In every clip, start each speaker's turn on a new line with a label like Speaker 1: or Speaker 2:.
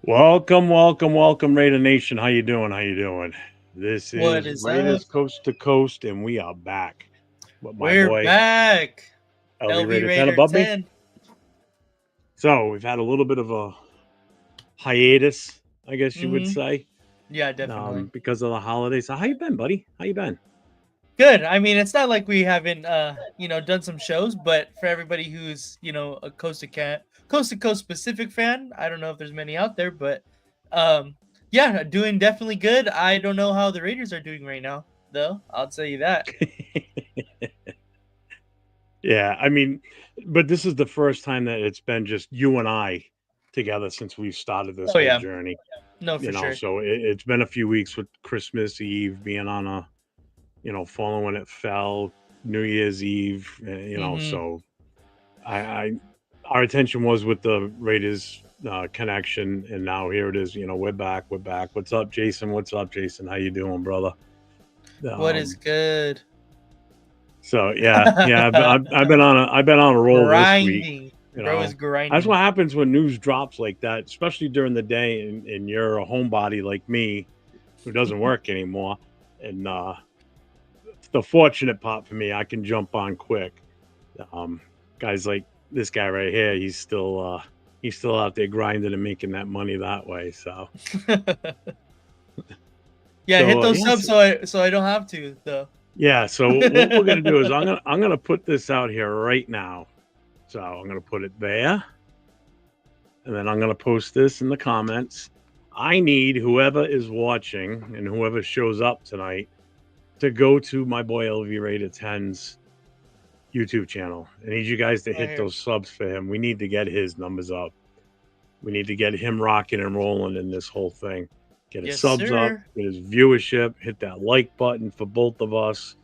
Speaker 1: Welcome, Raider Nation. How you doing? This
Speaker 2: What
Speaker 1: is
Speaker 2: is up?
Speaker 1: Raiders Coast to Coast, and we are back with my
Speaker 2: We're
Speaker 1: boy
Speaker 2: back.
Speaker 1: LV
Speaker 2: LV
Speaker 1: Raider 10
Speaker 2: Raider
Speaker 1: above me.
Speaker 2: 10.
Speaker 1: So we've had a little bit of a hiatus, I guess you would
Speaker 2: Mm-hmm.
Speaker 1: say,
Speaker 2: Yeah, definitely.
Speaker 1: because of the holidays. So how you been, buddy? How you been?
Speaker 2: Good. I mean, it's not like we haven't done some shows, but for everybody who's, a coast to coast specific fan, I don't know if there's many out there, but yeah, doing definitely good. I don't know how the Raiders are doing right now, though. I'll tell you that.
Speaker 1: Yeah, I mean, but this is the first time that it's been just you and I together since we've started this
Speaker 2: Oh
Speaker 1: whole
Speaker 2: yeah.
Speaker 1: journey.
Speaker 2: No, for sure.
Speaker 1: So it's been a few weeks with Christmas Eve being on a falling when it fell, New Year's Eve,
Speaker 2: Mm-hmm.
Speaker 1: so I our attention was with the Raiders connection, and now here it is. We're back. What's up, Jason? What's up, Jason? How you doing, brother?
Speaker 2: What is
Speaker 1: Um,
Speaker 2: good?
Speaker 1: so yeah, I've been on a roll this week.
Speaker 2: Grinding.
Speaker 1: You
Speaker 2: Bro is
Speaker 1: know, that's
Speaker 2: grinding.
Speaker 1: what happens when news drops like that, especially during the day, and you're a homebody like me who doesn't work anymore, and the fortunate part for me, I can jump on quick. Um, Guys like this guy right here, he's still out there grinding and making that money that way. So
Speaker 2: Yeah, hit those subs
Speaker 1: yes,
Speaker 2: so I don't have to though.
Speaker 1: yeah. So what we're gonna do is I'm gonna put this out here right now. So I'm gonna put it there, and then I'm gonna post this in the comments. I need whoever is watching and whoever shows up tonight to go to my boy LV Rated 10's YouTube channel. I need you guys to
Speaker 2: Right
Speaker 1: hit
Speaker 2: here.
Speaker 1: those subs for him. We need to get his numbers up. We need to get him rocking and rolling in this whole thing. Get his
Speaker 2: Yes,
Speaker 1: subs up,
Speaker 2: sir.
Speaker 1: get his viewership, hit that like button for both of us.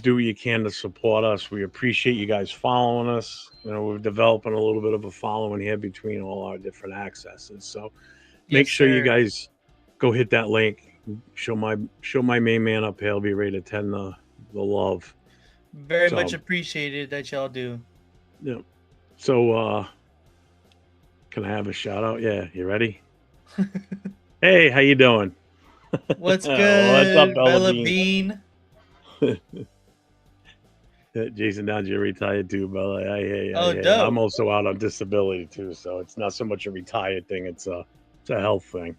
Speaker 1: Do what you can to support us. We appreciate you guys following us. We're developing a little bit of a following here between all our different accesses. So make
Speaker 2: Yes,
Speaker 1: sure you
Speaker 2: sir.
Speaker 1: guys go hit that link. Show my main man up here. I'll be ready to attend the love.
Speaker 2: Very much
Speaker 1: So
Speaker 2: appreciated that y'all do.
Speaker 1: yeah. So can I have a shout out? Yeah, you ready? Hey, how you doing?
Speaker 2: What's
Speaker 1: What's up,
Speaker 2: good,
Speaker 1: Bella
Speaker 2: Bella
Speaker 1: Bean?
Speaker 2: Bean?
Speaker 1: Jason Downs, you're retired too, Bella. I
Speaker 2: Oh,
Speaker 1: hear you. I'm
Speaker 2: dope.
Speaker 1: also out on disability too, so it's not so much a retired thing. It's a health thing.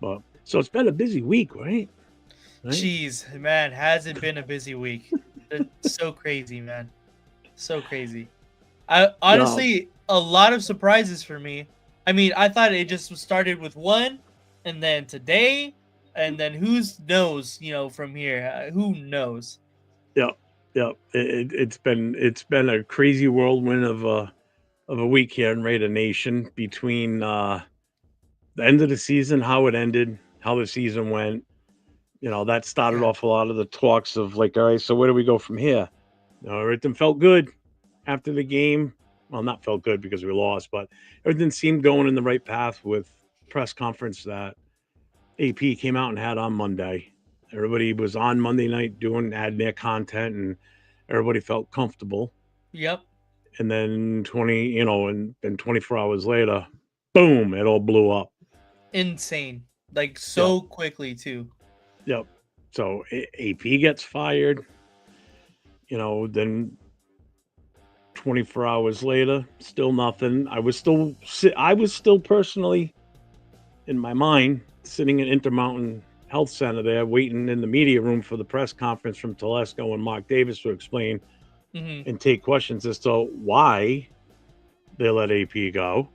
Speaker 1: But so it's been a busy week, right? Right?
Speaker 2: Jeez, man, has it been a busy week? It's so crazy, man. So crazy. I
Speaker 1: No,
Speaker 2: honestly a lot of surprises for me. I mean, I thought it just started with one, and then today, and then who knows, from here. Who knows?
Speaker 1: yep, yep. It's been a crazy whirlwind of a week here in Raider Nation between the end of the season, how it ended, how the season went. That started
Speaker 2: Yeah.
Speaker 1: off a lot of the talks of like, all right, so where do we go from here? Everything felt good after the game. Well, not felt good because we lost, but everything seemed going in the right path with press conference that AP came out and had on Monday. Everybody was on Monday night adding their content, and everybody felt comfortable.
Speaker 2: Yep.
Speaker 1: And then 24 hours later, boom, it all blew up.
Speaker 2: Insane. Like
Speaker 1: Yep,
Speaker 2: so quickly too.
Speaker 1: yep. So AP gets fired. Then 24 hours later, still nothing. I was still personally in my mind sitting in Intermountain Health Center there, waiting in the media room for the press conference from Telesco and Mark Davis to explain
Speaker 2: Hmm.
Speaker 1: and take questions as to why they let AP go,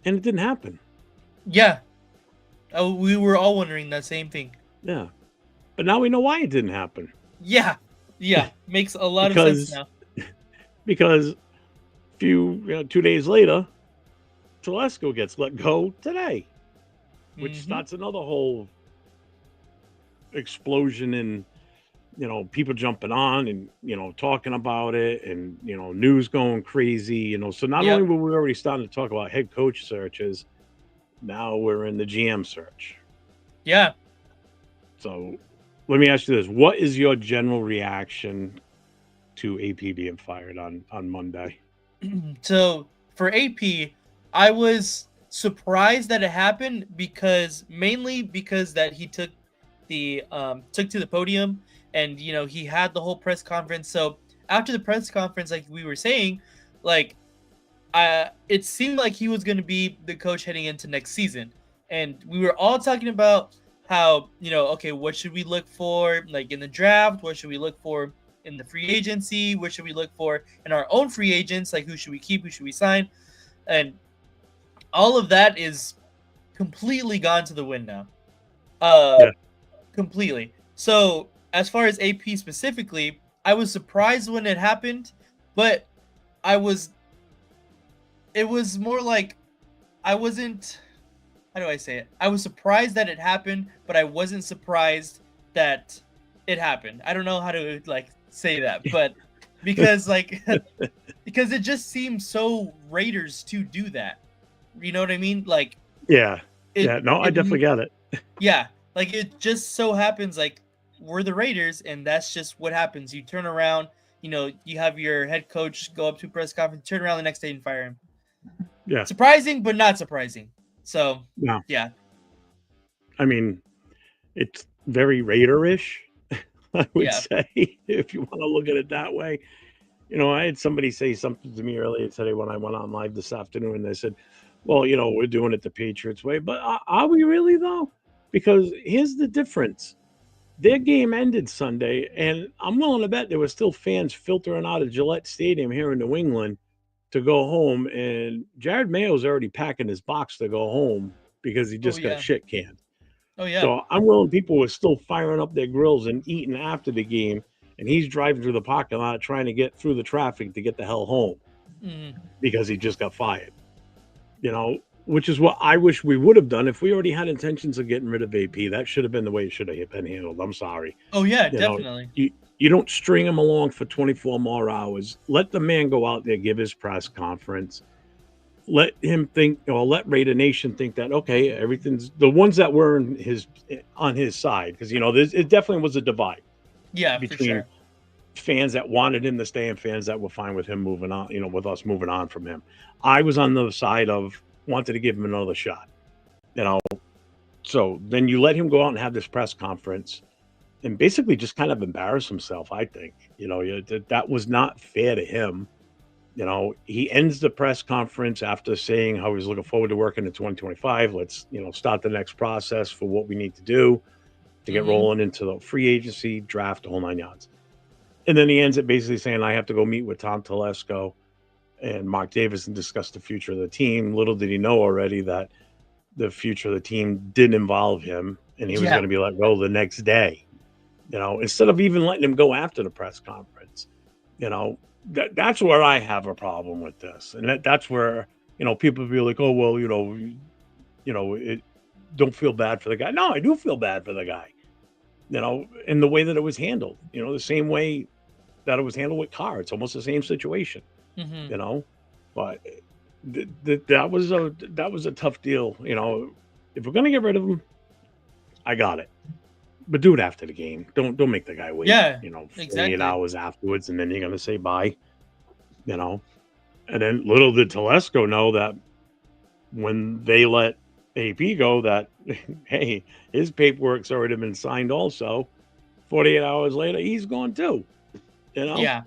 Speaker 1: and it didn't happen.
Speaker 2: Yeah. Oh, we were all wondering that same thing.
Speaker 1: Yeah, but now we know why it didn't happen
Speaker 2: Yeah. Yeah. Makes a lot of sense
Speaker 1: because
Speaker 2: now.
Speaker 1: because 2 days later, Telesco gets let go today, which
Speaker 2: Hmm.
Speaker 1: starts another whole explosion in people jumping on and talking about it, and news going crazy. So not only
Speaker 2: Yep.
Speaker 1: were we already starting to talk about head coach searches, now we're in the GM search.
Speaker 2: Yeah.
Speaker 1: So let me ask you this: what is your general reaction to AP being fired on Monday?
Speaker 2: So for AP, I was. surprised that it happened mainly because that he took to the podium, and he had the whole press conference. So after the press conference, like we were saying, like it seemed like he was going to be the coach heading into next season, and we were all talking about how okay, what should we look for like in the draft? What should we look for in the free agency? What should we look for in our own free agents? Like who should we keep? Who should we sign? And all of that is completely gone to the wind now.
Speaker 1: Yeah.
Speaker 2: Completely. So as far as AP specifically, I was surprised when it happened, but I was. It was more like I wasn't. How do I say it? I was surprised that it happened, but I wasn't surprised that it happened. I don't know how to like say that, but because like because it just seems so Raiders to do that. You know what I mean? Like
Speaker 1: Yeah.
Speaker 2: it.
Speaker 1: Yeah. No, I
Speaker 2: It.
Speaker 1: definitely got it.
Speaker 2: Yeah. Like it just so happens like we're the Raiders, and that's just what happens. You turn around. You have your head coach go up to a press conference, turn around the next day and fire him.
Speaker 1: Yeah.
Speaker 2: Surprising, but not surprising. So
Speaker 1: No,
Speaker 2: yeah.
Speaker 1: I mean, it's very Raider-ish, I would
Speaker 2: Yeah.
Speaker 1: say, if you want to look at it that way. I had somebody say something to me earlier today when I went on live this afternoon. They said, well, we're doing it the Patriots way, but are we really, though? Because here's the difference. Their game ended Sunday, and I'm willing to bet there were still fans filtering out of Gillette Stadium here in New England to go home. And Jared Mayo's already packing his box to go home because he
Speaker 2: Oh
Speaker 1: just got
Speaker 2: yeah.
Speaker 1: shit canned.
Speaker 2: Oh yeah.
Speaker 1: So I'm willing people were still firing up their grills and eating after the game, and he's driving through the parking lot trying to get through the traffic to get the hell home
Speaker 2: Mm.
Speaker 1: because he just got fired. Which is what I wish we would have done if we already had intentions of getting rid of AP. That should have been the way it should have been handled. I'm sorry.
Speaker 2: Oh yeah,
Speaker 1: You know,
Speaker 2: definitely.
Speaker 1: you don't string him along for 24 more hours. Let the man go out there, give his press conference. Let him think, or let Raider Nation think that okay, everything's the ones that were on his side because it definitely was a divide
Speaker 2: Yeah, for
Speaker 1: between
Speaker 2: sure.
Speaker 1: fans that wanted him to stay and fans that were fine with him moving on. With us moving on from him. I was on the side of wanted to give him another shot. You know, so then you let him go out and have this press conference and basically just kind of embarrass himself. I think that was not fair to him. He ends the press conference after saying how he's looking forward to working in 2025. Let's, start the next process for what we need to do to get
Speaker 2: Mm-hmm.
Speaker 1: rolling into the free agency, draft, the whole 9 yards. And then he ends it basically saying, I have to go meet with Tom Telesco and Mark Davis and discuss the future of the team. Little did he know already that the future of the team didn't involve him and he was
Speaker 2: Yeah.
Speaker 1: going to be let go the next day. Instead of even letting him go after the press conference. That's where I have a problem with this, and that's where people be like, oh well, it don't feel bad for the guy. No, I do feel bad for the guy. In the way that it was handled. The same way that it was handled with Carr. It's almost the same situation.
Speaker 2: Mm-hmm.
Speaker 1: You know, but that was a tough deal. If we're gonna get rid of him, I got it. But do it after the game. Don't make the guy wait,
Speaker 2: Yeah.
Speaker 1: 48
Speaker 2: Exactly.
Speaker 1: hours afterwards, and then you're gonna say bye. You know, and then little did Telesco know that when they let AP go, that hey, his paperwork's already been signed. Also, 48 hours later, he's gone too. You know.
Speaker 2: Yeah.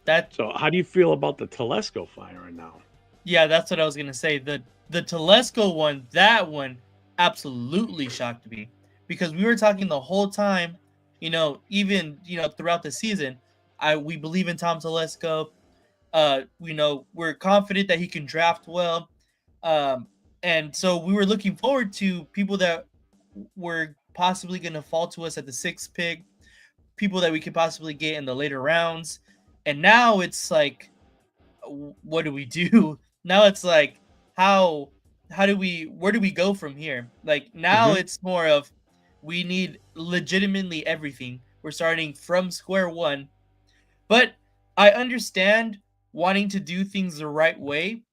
Speaker 2: That.
Speaker 1: So how do you feel about the Telesco firing now?
Speaker 2: Yeah, that's what I was gonna say. The Telesco one, that one, absolutely shocked me because we were talking the whole time. Even throughout the season, we believe in Tom Telesco. We're confident that he can draft well. Um, and so we were looking forward to people that were possibly going to fall to us at the sixth pick, people that we could possibly get in the later rounds. And now it's like, what do we do? Now it's like, where do we go from here? Like now
Speaker 1: Hmm.
Speaker 2: it's more of we need legitimately everything. We're starting from square one, but I understand wanting to do things the right way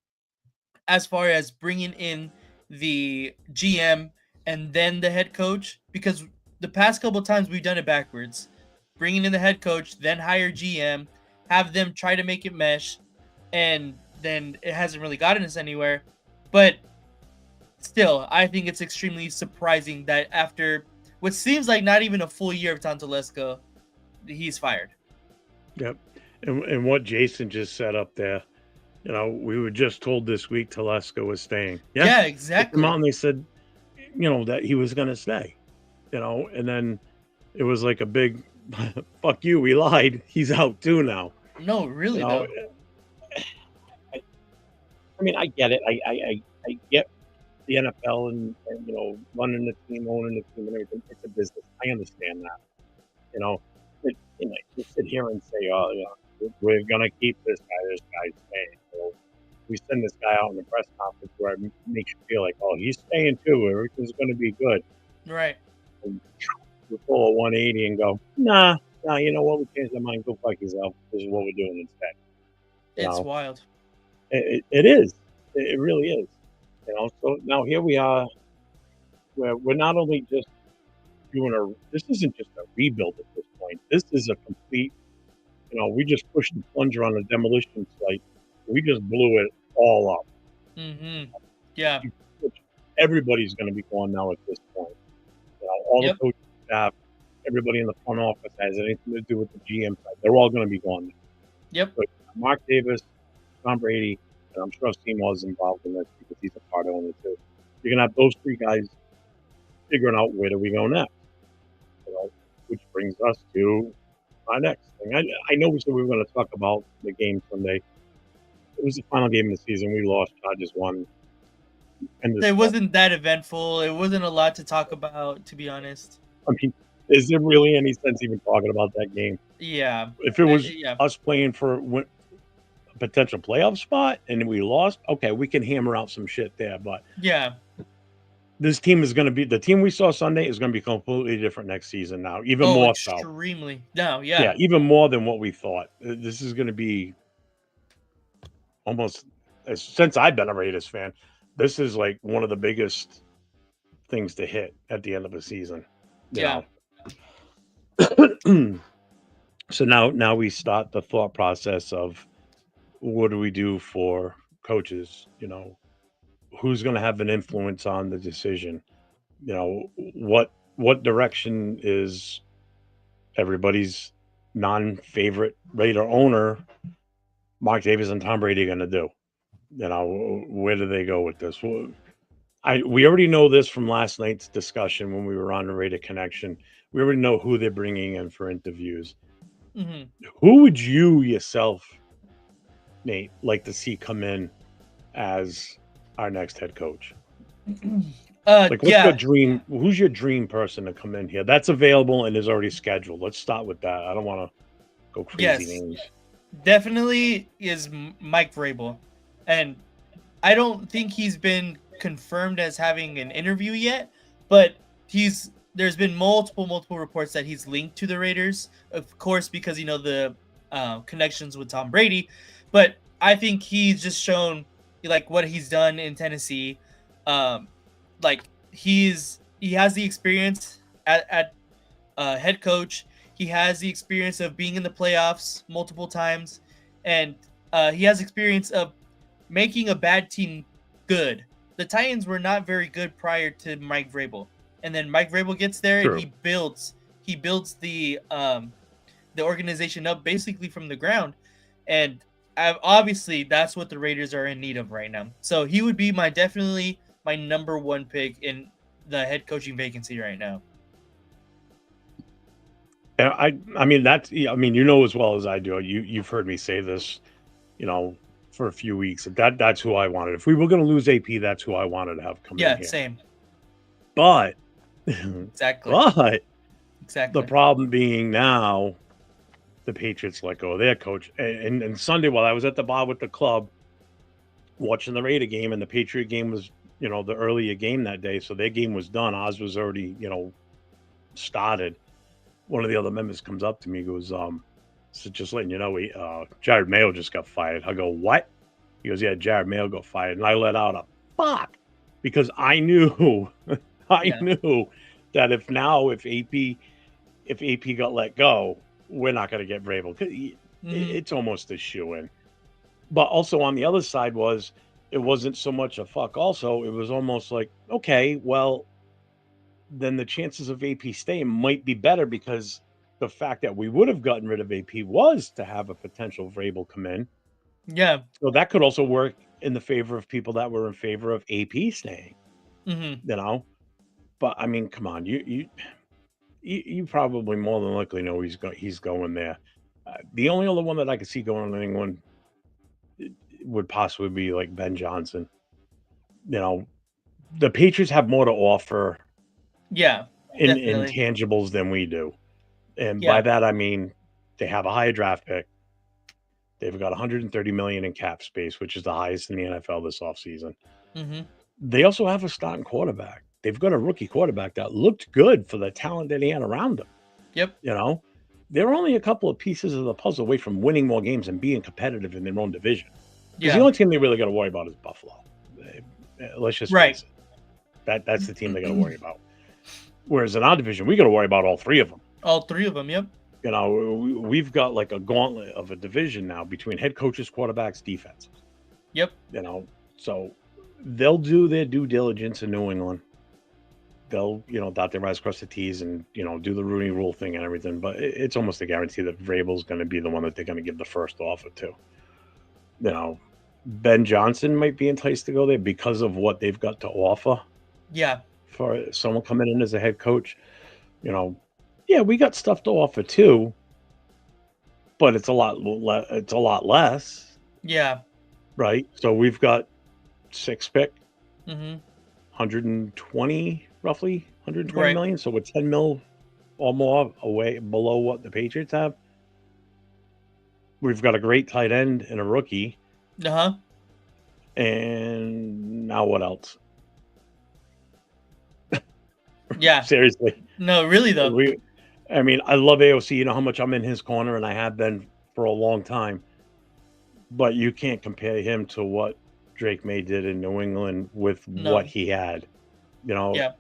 Speaker 2: as far as bringing in the GM and then the head coach, because the past couple times we've done it backwards. Bringing in the head coach, then hire GM, have them try to make it mesh, and then it hasn't really gotten us anywhere. But still, I think it's extremely surprising that after what seems like not even a full year of Telesco, he's fired.
Speaker 1: Yep. And what Jason just set up there, we were just told this week Telesco was staying. Yeah.
Speaker 2: Yeah,
Speaker 1: They came out
Speaker 2: exactly.
Speaker 1: and they said, that he was going to stay, and then it was like a big fuck you. We lied. He's out too now.
Speaker 2: No,
Speaker 1: You
Speaker 2: really
Speaker 1: know,
Speaker 2: though.
Speaker 1: I, I mean, I get it. I get the NFL and running the team, owning the team, and everything. It's a business. I understand that. You know, you sit here and say, oh, we're gonna keep this guy. This guy's staying. So we send this guy out in the press conference where it makes you feel like, oh, he's staying too. Everything's gonna be good.
Speaker 2: Right.
Speaker 1: And we pull a 180 and go, nah. You know what? We changed our mind. Go fuck yourself. This is what we're doing instead. You
Speaker 2: It's
Speaker 1: know,
Speaker 2: wild.
Speaker 1: it is. It really is. So now here we are. Where we're not only just doing this isn't just a rebuild at this point. This is a complete, we just pushed the plunger on a demolition site. We just blew it all up.
Speaker 2: Mm-hmm. Yeah.
Speaker 1: Everybody's going to be gone now at this point. All the
Speaker 2: Yep.
Speaker 1: coaching staff, everybody in the front office has anything to do with the GM side. They're all going to be gone now.
Speaker 2: Yep.
Speaker 1: So Mark Davis, Tom Brady, and I'm sure Seymour's involved in this because he's a part owner too. You're going to have those three guys figuring out where do we go next. Which brings us to our next thing. I know we said we were going to talk about the game Sunday. It was the final game of the season. We lost. Chargers won.
Speaker 2: It wasn't that eventful. It wasn't a lot to talk about, to be honest.
Speaker 1: I mean, is there really any sense even talking about that game?
Speaker 2: Yeah.
Speaker 1: If it was
Speaker 2: Yeah.
Speaker 1: us playing for a potential playoff spot and we lost, okay, we can hammer out some shit there. But
Speaker 2: yeah,
Speaker 1: this team is going to be the team we saw Sunday is going to be completely different next season now, even more so.
Speaker 2: Extremely. No,
Speaker 1: Yeah, even more than what we thought. This is going to be almost since I've been a Raiders fan, this is like one of the biggest things to hit at the end of a season. You know. So now we start the thought process of what do we do for coaches? Who's going to have an influence on the decision? What direction is everybody's non-favorite Raider owner, Mark Davis and Tom Brady, going to do? Where do they go with this? We already know this from last night's discussion when we were on the Raider Connection. We already know who they're bringing in for interviews.
Speaker 2: Mm-hmm.
Speaker 1: Who would you yourself, Nate, like to see come in as our next head coach? What's your dream? Who's your dream person to come in here? That's available and is already scheduled. Let's start with that. I don't want to go crazy names.
Speaker 2: Definitely is Mike Vrabel, and I don't think he's been confirmed as having an interview yet, but there's been multiple reports that he's linked to the Raiders, of course, because the connections with Tom Brady, but I think he's just shown like what he's done in Tennessee. Like he has the experience at head coach. He has the experience of being in the playoffs multiple times, and he has experience of making a bad team good. The Titans were not very good prior to Mike Vrabel, and then Mike Vrabel gets there and he builds the organization up basically from the ground, and obviously that's what the Raiders are in need of right now. So he would be definitely my number one pick in the head coaching vacancy right now.
Speaker 1: I mean as well as I do. You've heard me say this, for a few weeks. That's who I wanted. If we were going to lose AP, that's who I wanted to have come in here.
Speaker 2: Yeah, same.
Speaker 1: But
Speaker 2: exactly.
Speaker 1: The problem being now, the Patriots let go of their coach. And Sunday, while I was at the bar with the club, watching the Raider game, and the Patriot game was, the earlier game that day, so their game was done. Ours was already, started. One of the other members comes up to me, goes, so just letting you know, Jared Mayo just got fired. I go, what? He goes, yeah, Jared Mayo got fired. And I let out a fuck because I knew, knew that if AP got let go, we're not going to get Vrabel. It's almost a shoe-in. But also on the other side was it wasn't so much a fuck. Also, it was almost like, okay, well, then the chances of AP staying might be better because the fact that we would have gotten rid of AP was to have a potential for Abel come in.
Speaker 2: Yeah.
Speaker 1: So that could also work in the favor of people that were in favor of AP staying,
Speaker 2: Hmm.
Speaker 1: you know. But I mean, come on, you probably more than likely know he's going there. The only other one that I could see going to England would possibly be like Ben Johnson. You know, the Patriots have more to offer
Speaker 2: Yeah.
Speaker 1: in
Speaker 2: Definitely.
Speaker 1: intangibles than we do. And by
Speaker 2: Yeah.
Speaker 1: that I mean they have a higher draft pick. They've got 130 million in cap space, which is the highest in the NFL this offseason.
Speaker 2: Hmm.
Speaker 1: They also have a starting quarterback. They've got a rookie quarterback that looked good for the talent that he had around him.
Speaker 2: Yep.
Speaker 1: You know, they're only a couple of pieces of the puzzle away from winning more games and being competitive in their own division. Because the
Speaker 2: Yeah.
Speaker 1: only team they really got to worry about is Buffalo. Let's just
Speaker 2: Right.
Speaker 1: face it. That's the team they got to worry about. Whereas in our division, we got to worry about all three of them.
Speaker 2: All three of them. Yep.
Speaker 1: You know, we've got like a gauntlet of a division now between head coaches, quarterbacks, defense.
Speaker 2: Yep.
Speaker 1: You know, so they'll do their due diligence in New England. They'll, dot their I's, cross the T's, and do the Rooney Rule thing and everything. But it's almost a guarantee that Vrabel's going to be the one that they're going to give the first offer to. You know, Ben Johnson might be enticed to go there because of what they've got to offer.
Speaker 2: Yeah.
Speaker 1: For someone coming in as a head coach, yeah, we got stuff to offer too, but it's a lot. It's a lot less,
Speaker 2: Yeah.
Speaker 1: right? So we've got 6th pick,
Speaker 2: Hmm.
Speaker 1: 120 roughly, 120
Speaker 2: Right.
Speaker 1: million. So we're 10 mil or more away below what the Patriots have. We've got a great tight end and a rookie,
Speaker 2: Uh-huh.
Speaker 1: and now what else?
Speaker 2: Yeah.
Speaker 1: Seriously,
Speaker 2: No, really though.
Speaker 1: I mean, I love AOC. You know how much I'm in his corner, and I have been for a long time. But you can't compare him to what Drake May did in New England with what
Speaker 2: No.
Speaker 1: he had. You know,
Speaker 2: Yeah.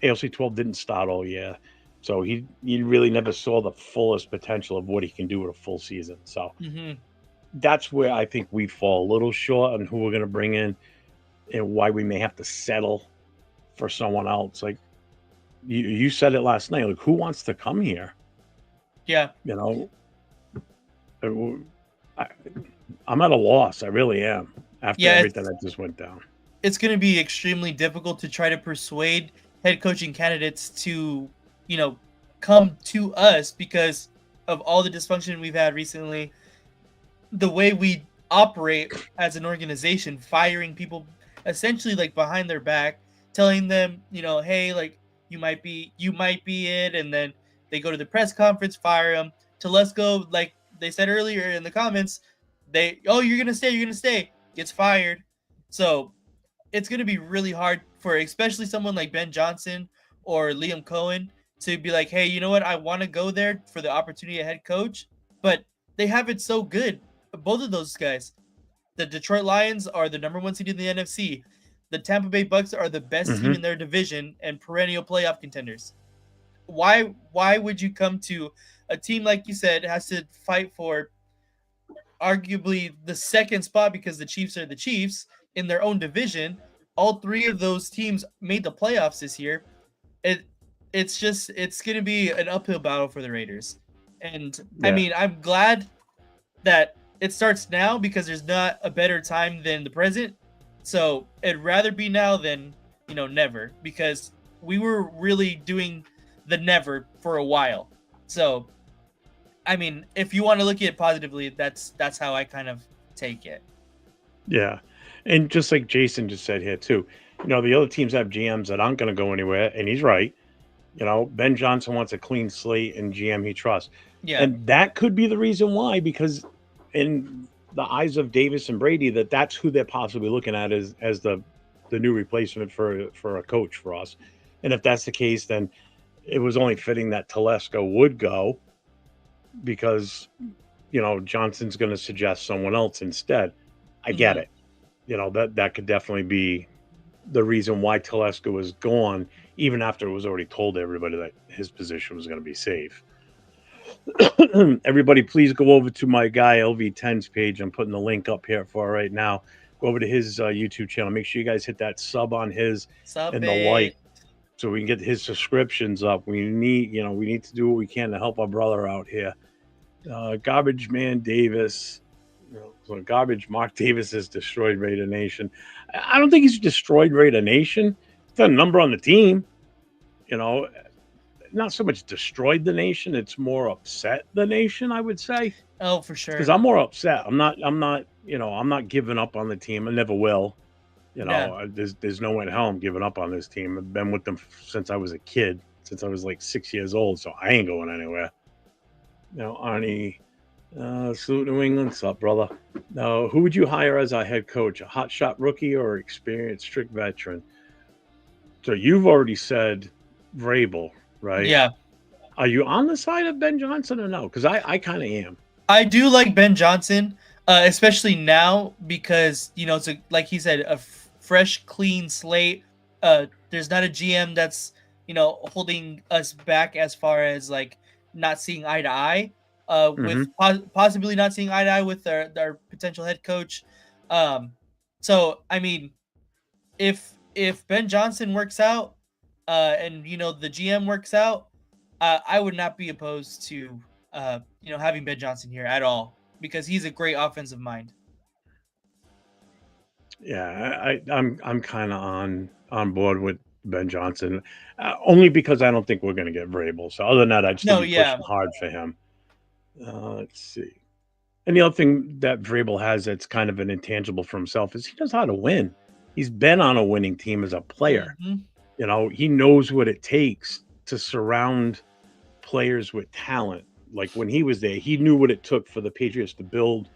Speaker 1: AOC 12 didn't start all year, so he really never saw the fullest potential of what he can do with a full season. So
Speaker 2: Hmm.
Speaker 1: that's where I think we fall a little short on who we're going to bring in and why we may have to settle for someone else. Like you said it last night. Like, who wants to come here?
Speaker 2: Yeah.
Speaker 1: You know, I, I'm at a loss. I really am after
Speaker 2: Yeah.
Speaker 1: everything that just went down.
Speaker 2: It's going to be extremely difficult to try to persuade head coaching candidates to, come to us because of all the dysfunction we've had recently. The way we operate as an organization, firing people essentially like behind their back, telling them, hey, like you might be it, and then they go to the press conference, fire them. Telesco, like they said earlier in the comments, you're gonna stay, gets fired. So it's going to be really hard for especially someone like Ben Johnson or Liam Cohen to be like, hey, you know what? I want to go there for the opportunity of head coach, but they have it so good. Both of those guys. The Detroit Lions are the number one seed in the NFC. The Tampa Bay Bucks are the best team
Speaker 1: Hmm.
Speaker 2: in their division and perennial playoff contenders. Why would you come to a team like you said has to fight for arguably the second spot because the Chiefs are the Chiefs in their own division? All three of those teams made the playoffs this year. It it's going to be an uphill battle for the Raiders. And I
Speaker 1: Yeah,
Speaker 2: mean, I'm glad that it starts now because there's not a better time than the present. So it'd rather be now than, never, because we were really doing the never for a while. So I mean, if you want to look at it positively, that's how I kind of take it.
Speaker 1: yeah. And just like Jason just said here too, the other teams have GMs that aren't going to go anywhere, and he's right. Ben Johnson wants a clean slate and GM he trusts,
Speaker 2: Yeah.
Speaker 1: and that could be the reason why. Because in the eyes of Davis and Brady, that's who they're possibly looking at as the new replacement for a coach for us. And if that's the case, then it was only fitting that Telesco would go because Johnson's going to suggest someone else instead. I get
Speaker 2: Hmm.
Speaker 1: it. That could definitely be the reason why Telesco was gone, even after it was already told to everybody that his position was going to be safe. Everybody, please go over to my guy LV10's page. I'm putting the link up here for right now. Go over to his YouTube channel. Make sure you guys hit that sub on his
Speaker 2: Sub
Speaker 1: and the like,
Speaker 2: it.
Speaker 1: so we can get his subscriptions up. We need to do what we can to help our brother out here. Garbage Man Davis. So garbage Mark Davis has destroyed Raider Nation. I don't think he's destroyed Raider Nation. He's got a number on the team. You know, not so much destroyed the nation. It's more upset the nation, I would say.
Speaker 2: Oh, for
Speaker 1: Because
Speaker 2: sure.
Speaker 1: I'm more upset. I'm not. I'm not giving up on the team. I never will.
Speaker 2: Yeah.
Speaker 1: There's no way in hell I'm giving up on this team. I've been with them since I was a kid, since I was like 6 years old. So I ain't going anywhere. Arnie, salute New England. What's up, brother? Now, who would you hire as our head coach? A hotshot rookie or experienced strict veteran? So you've already said Vrabel, right?
Speaker 2: Yeah.
Speaker 1: Are you on the side of Ben Johnson or no? Because I kind of am.
Speaker 2: I do like Ben Johnson, especially now because it's like he said, a fresh, clean slate. There's not a GM that's holding us back as far as like not seeing eye to eye. With possibly not seeing eye to eye with our potential head coach. So I mean, if Ben Johnson works out, and the GM works out, I would not be opposed to having Ben Johnson here at all because he's a great offensive mind.
Speaker 1: Yeah, I'm kind of on board with Ben Johnson, only because I don't think we're going to get Vrabel. So other than that, I'd still
Speaker 2: No,
Speaker 1: be
Speaker 2: yeah,
Speaker 1: pushing hard for him. Let's see. And the other thing that Vrabel has that's kind of an intangible for himself is he knows how to win. He's been on a winning team as a player.
Speaker 2: hmm
Speaker 1: He knows what it takes to surround players with talent. Like when he was there, he knew what it took for the Patriots to build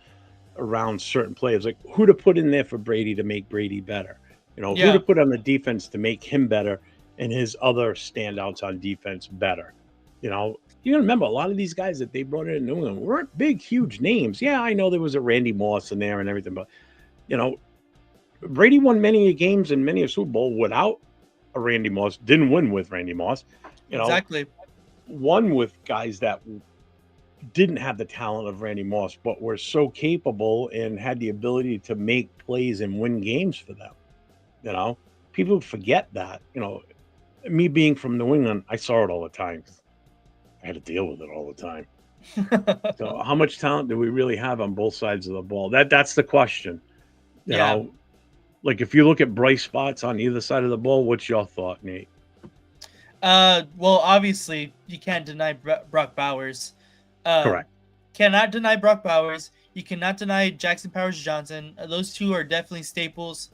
Speaker 1: around certain players, like who to put in there for Brady to make Brady better. Who to
Speaker 2: yeah,
Speaker 1: put on the defense to make him better and his other standouts on defense better. You gotta remember a lot of these guys that they brought in New England weren't big, huge names. Yeah, I know there was a Randy Moss in there and everything, but you know, Brady won many games and many a Super Bowl without a Randy Moss, didn't win with Randy Moss, you know,
Speaker 2: exactly.
Speaker 1: won with guys that didn't have the talent of Randy Moss, but were so capable and had the ability to make plays and win games for them. You know, people forget that. Me being from New England, I saw it all the time. I had to deal with it all the time. So, how much talent do we really have on both sides of the ball? That's the question. You
Speaker 2: Yeah.
Speaker 1: know, like if you look at bright spots on either side of the ball, what's your thought, Nate?
Speaker 2: Well, obviously you can't deny Brock Bowers.
Speaker 1: Correct.
Speaker 2: Cannot deny Brock Bowers. You cannot deny Jackson Powers Johnson. Those two are definitely staples.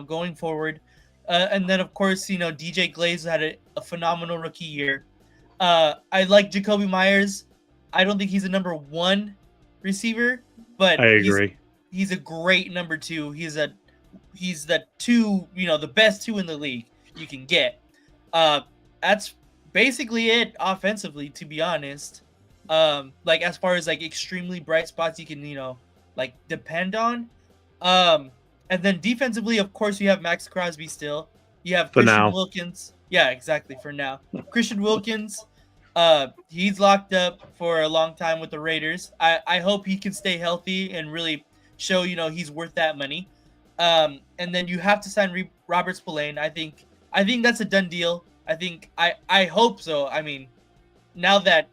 Speaker 2: Going forward. And then of course, DJ Glaze had a phenomenal rookie year. I like Jacoby Myers. I don't think he's a number one receiver, but
Speaker 1: I agree.
Speaker 2: he's a great number two. He's the two, the best two in the league you can get. That's basically it offensively, to be honest. Like as far as like extremely bright spots you can, like depend on. And then defensively, of course, you have Maxx Crosby still. You have
Speaker 1: For
Speaker 2: Christian
Speaker 1: now.
Speaker 2: Wilkins. Yeah, exactly. For now, Christian Wilkins. He's locked up for a long time with the Raiders. I hope he can stay healthy and really show he's worth that money. And then you have to sign Robert Spillane. I think that's a done deal. I hope so. I mean, now that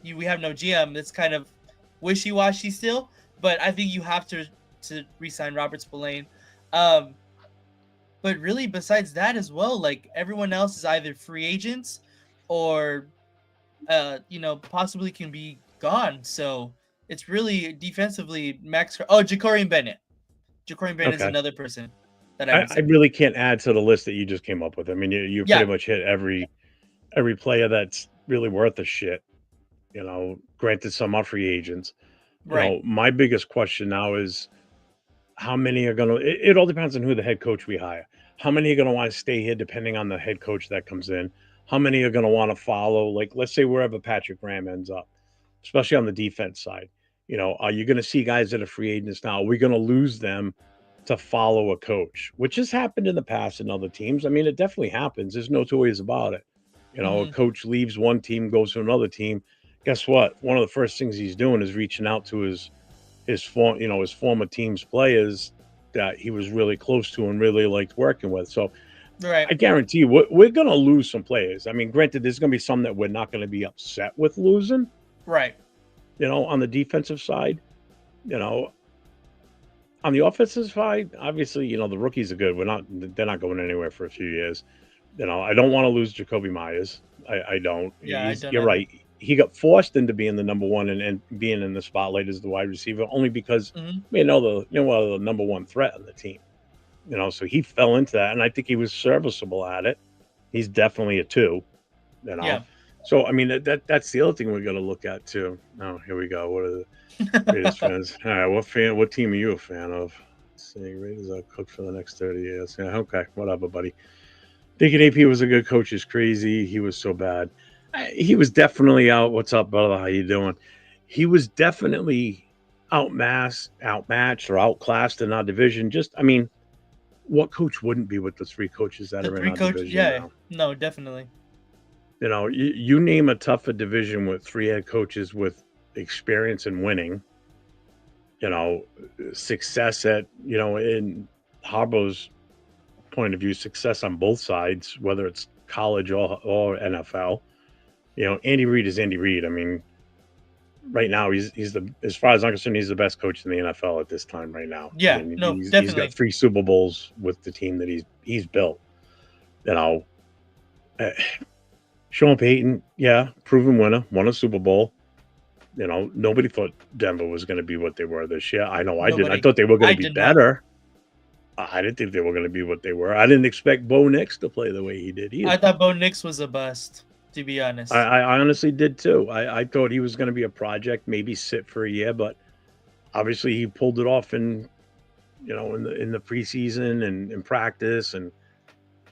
Speaker 2: we have no GM, it's kind of wishy-washy still. But I think you have to re-sign Robert Spillane. But really, besides that as well, like everyone else is either free agents or possibly can be gone. So it's really defensively Max. Oh, Jacorian Bennett. Jacorian Bennett is
Speaker 1: Okay.
Speaker 2: another person that I would
Speaker 1: I
Speaker 2: say.
Speaker 1: really can't add to the list that you just came up with. I mean, you
Speaker 2: Yeah,
Speaker 1: pretty much hit every player that's really worth a shit. Granted, some are free agents.
Speaker 2: right.
Speaker 1: My biggest question now is how many are going to, it all depends on who the head coach we hire. How many are going to want to stay here depending on the head coach that comes in? How many are going to want to follow? Like, let's say wherever Patrick Graham ends up, especially on the defense side. Are you going to see guys that are free agents now? Are we going to lose them to follow a coach, which has happened in the past in other teams? I mean, it definitely happens. There's no two ways about it. A
Speaker 2: hmm
Speaker 1: coach leaves one team, goes to another team. Guess what? One of the first things he's doing is reaching out to his his former team's players that he was really close to and really liked working with. So
Speaker 2: Right.
Speaker 1: I guarantee you, we're going to lose some players. I mean, granted, there's going to be some that we're not going to be upset with losing.
Speaker 2: Right.
Speaker 1: On the defensive side, you know, on the offensive side, obviously, the rookies are good. They're not going anywhere for a few years. I don't want to lose Jacoby Myers. I don't.
Speaker 2: Yeah, I don't
Speaker 1: You're
Speaker 2: either.
Speaker 1: right. He got forced into being the number one and being in the spotlight as the wide receiver only because
Speaker 2: Hmm.
Speaker 1: the number one threat on the team. So he fell into that, and I think he was serviceable at it. He's definitely a two. You know,
Speaker 2: Yeah.
Speaker 1: so I mean that's the other thing we got to look at too. Oh, here we go. What are the Raiders fans? All right, what team are you a fan of? Let's see, Raiders are cooked for the next 30 years. Yeah, okay, whatever, buddy. Thinking AP was a good coach is crazy. He was so bad. He was definitely out. What's up, brother? How you doing? He was definitely outmatched, or outclassed in our division. I mean, what coach wouldn't be with the three coaches that
Speaker 2: The
Speaker 1: are in
Speaker 2: three
Speaker 1: our
Speaker 2: coach.
Speaker 1: division
Speaker 2: Yeah.
Speaker 1: now?
Speaker 2: No, definitely.
Speaker 1: You name a tougher division with three head coaches with experience in winning. Success in Harbaugh's point of view, success on both sides, whether it's college or NFL. Andy Reid is Andy Reid. I mean, right now he's the as far as I'm concerned, he's the best coach in the NFL at this time right now. I
Speaker 2: Yeah.
Speaker 1: mean,
Speaker 2: No,
Speaker 1: he's got
Speaker 2: definitely.
Speaker 1: 3 Super Bowls with the team that he's built. You know, uh, Sean Payton, yeah, proven winner, won a Super Bowl. Nobody thought Denver was going to be what they were this year. I know I didn't. I
Speaker 2: Nobody.
Speaker 1: thought they were going
Speaker 2: I
Speaker 1: to be
Speaker 2: did not.
Speaker 1: better. I didn't think they were going to be what they were. I didn't expect Bo Nix to play the way he did
Speaker 2: I
Speaker 1: either.
Speaker 2: thought Bo Nix was a bust, to be honest.
Speaker 1: I honestly did too. I thought he was going to be a project, maybe sit for a year, but obviously he pulled it off in the preseason and in practice, and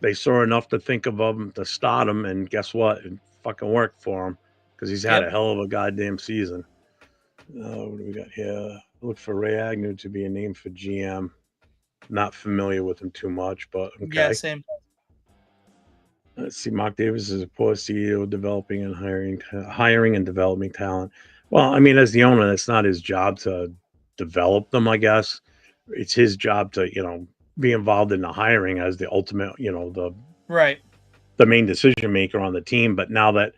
Speaker 1: they saw enough to think of him to start him, and guess what? It fucking worked for him because he's had a
Speaker 2: Yep.
Speaker 1: hell of a goddamn season. What do we got here? Look for Ray Agnew to be a name for GM. Not familiar with him too much, but
Speaker 2: Yeah.
Speaker 1: okay.
Speaker 2: Same.
Speaker 1: Let's see. Mark Davis is a poor CEO, developing and hiring and developing talent. Well, I mean, as the owner, it's not his job to develop them. I guess it's his job to be involved in the hiring as the ultimate,
Speaker 2: Right.
Speaker 1: the main decision maker on the team. But now that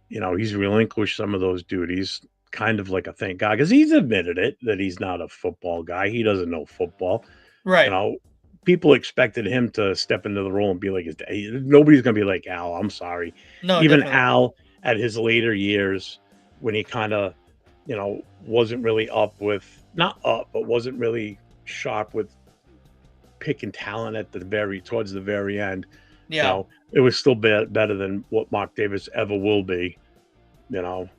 Speaker 1: he's relinquished some of those duties, kind of like a thank God, because he's admitted it that he's not a football guy. He doesn't know football. You
Speaker 2: Right.
Speaker 1: know, People expected him to step into the role and be like his dad. Nobody's gonna be like Al. I'm sorry.
Speaker 2: No,
Speaker 1: Even
Speaker 2: definitely.
Speaker 1: Al at his later years, when he kind of, wasn't really not up, but wasn't really sharp with picking talent at towards the very end.
Speaker 2: Yeah.
Speaker 1: It was still better than what Mark Davis ever will be. You know,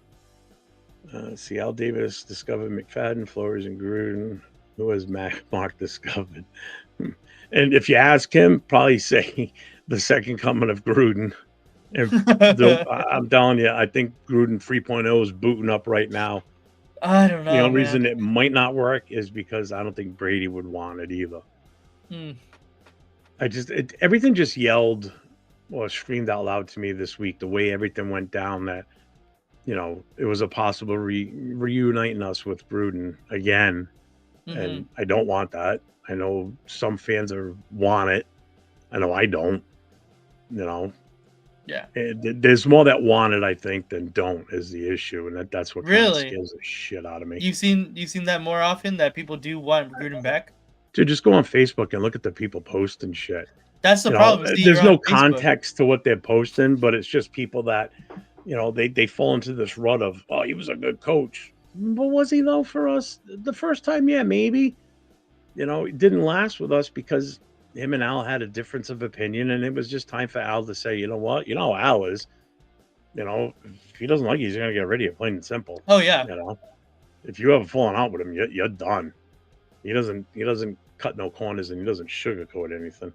Speaker 1: see, Al Davis discovered McFadden, Flores, and Gruden. Who has Mark discovered? And if you ask him, probably say the second coming of Gruden. And I'm telling you, I think Gruden 3.0 is booting up right now.
Speaker 2: I don't
Speaker 1: The
Speaker 2: know,
Speaker 1: only
Speaker 2: man.
Speaker 1: reason it might not work is because I don't think Brady would want it either.
Speaker 2: Mm.
Speaker 1: Everything just yelled or screamed out loud to me this week. The way everything went down, that it was a possible reuniting us with Gruden again,
Speaker 2: Hmm.
Speaker 1: and I don't want that. I know some fans want it. I know I don't. You know,
Speaker 2: Yeah.
Speaker 1: There's more that want it, I think, than don't is the issue, and that's what kind of
Speaker 2: Really?
Speaker 1: scares the shit out of me.
Speaker 2: You've seen that more often, that people do want Gruden back?
Speaker 1: Dude, just go on Facebook and look at the people posting shit.
Speaker 2: That's the problem. See, you're
Speaker 1: There's
Speaker 2: on
Speaker 1: no
Speaker 2: Facebook.
Speaker 1: context to what they're posting, but it's just people that they fall into this rut of, oh, he was a good coach. But was he though for us? The first time, yeah, maybe. It didn't last with us because him and Al had a difference of opinion, and it was just time for Al to say, you know what? How Al is. If he doesn't like you, he's gonna get rid of you, plain and simple.
Speaker 2: Oh yeah.
Speaker 1: If you have a falling out with him, you're done. He doesn't cut no corners, and he doesn't sugarcoat anything.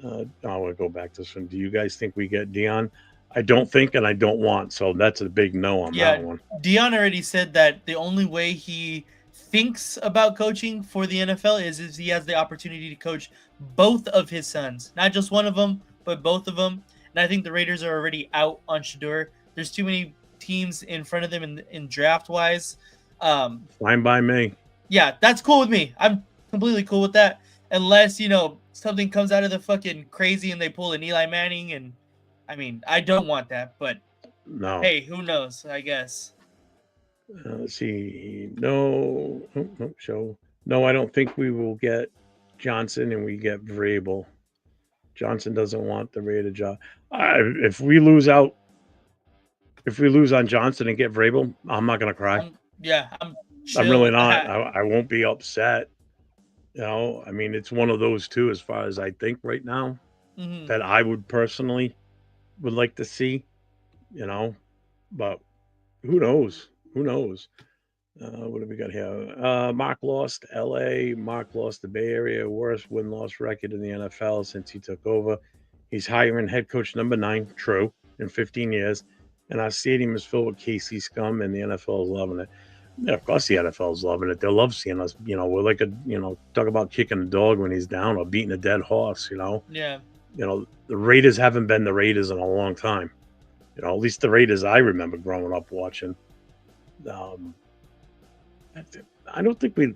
Speaker 1: I want to go back to this one. Do you guys think we get Dion? I don't think, and I don't want. So that's a big no on
Speaker 2: Yeah.
Speaker 1: that one.
Speaker 2: Dion already said that the only way he thinks about coaching for the NFL is if he has the opportunity to coach both of his sons, not just one of them, but both of them. And I think the Raiders are already out on Shador. There's too many teams in front of them in draft wise.
Speaker 1: Fine by me.
Speaker 2: Yeah, that's cool with me. I'm completely cool with that. Unless, something comes out of the fucking crazy and they pull an Eli Manning, and I mean, I don't want that, but
Speaker 1: No.
Speaker 2: hey, who knows, I guess.
Speaker 1: Let's see. No. Oh, no, show. No, I don't think we will get Johnson and we get Vrabel. Johnson doesn't want the Raider job. If we lose out, if we lose on Johnson and get Vrabel, I'm not going to cry.
Speaker 2: I'm
Speaker 1: I'm really
Speaker 2: chill.
Speaker 1: not. I won't be upset. I mean, it's one of those two, as far as I think right now,
Speaker 2: Mhm.
Speaker 1: that I would personally would like to see, but who knows? Who knows? What have we got here? Mark lost LA. Mark lost the Bay Area. Worst win loss record in the NFL since he took over. He's hiring head coach number 9, true, in 15 years. And our stadium is filled with KC scum, and the NFL is loving it. Yeah, of course the NFL is loving it. They love seeing us. We're like talk about kicking a dog when he's down or beating a dead horse.
Speaker 2: Yeah.
Speaker 1: The Raiders haven't been the Raiders in a long time. At least the Raiders I remember growing up watching. I don't think
Speaker 2: we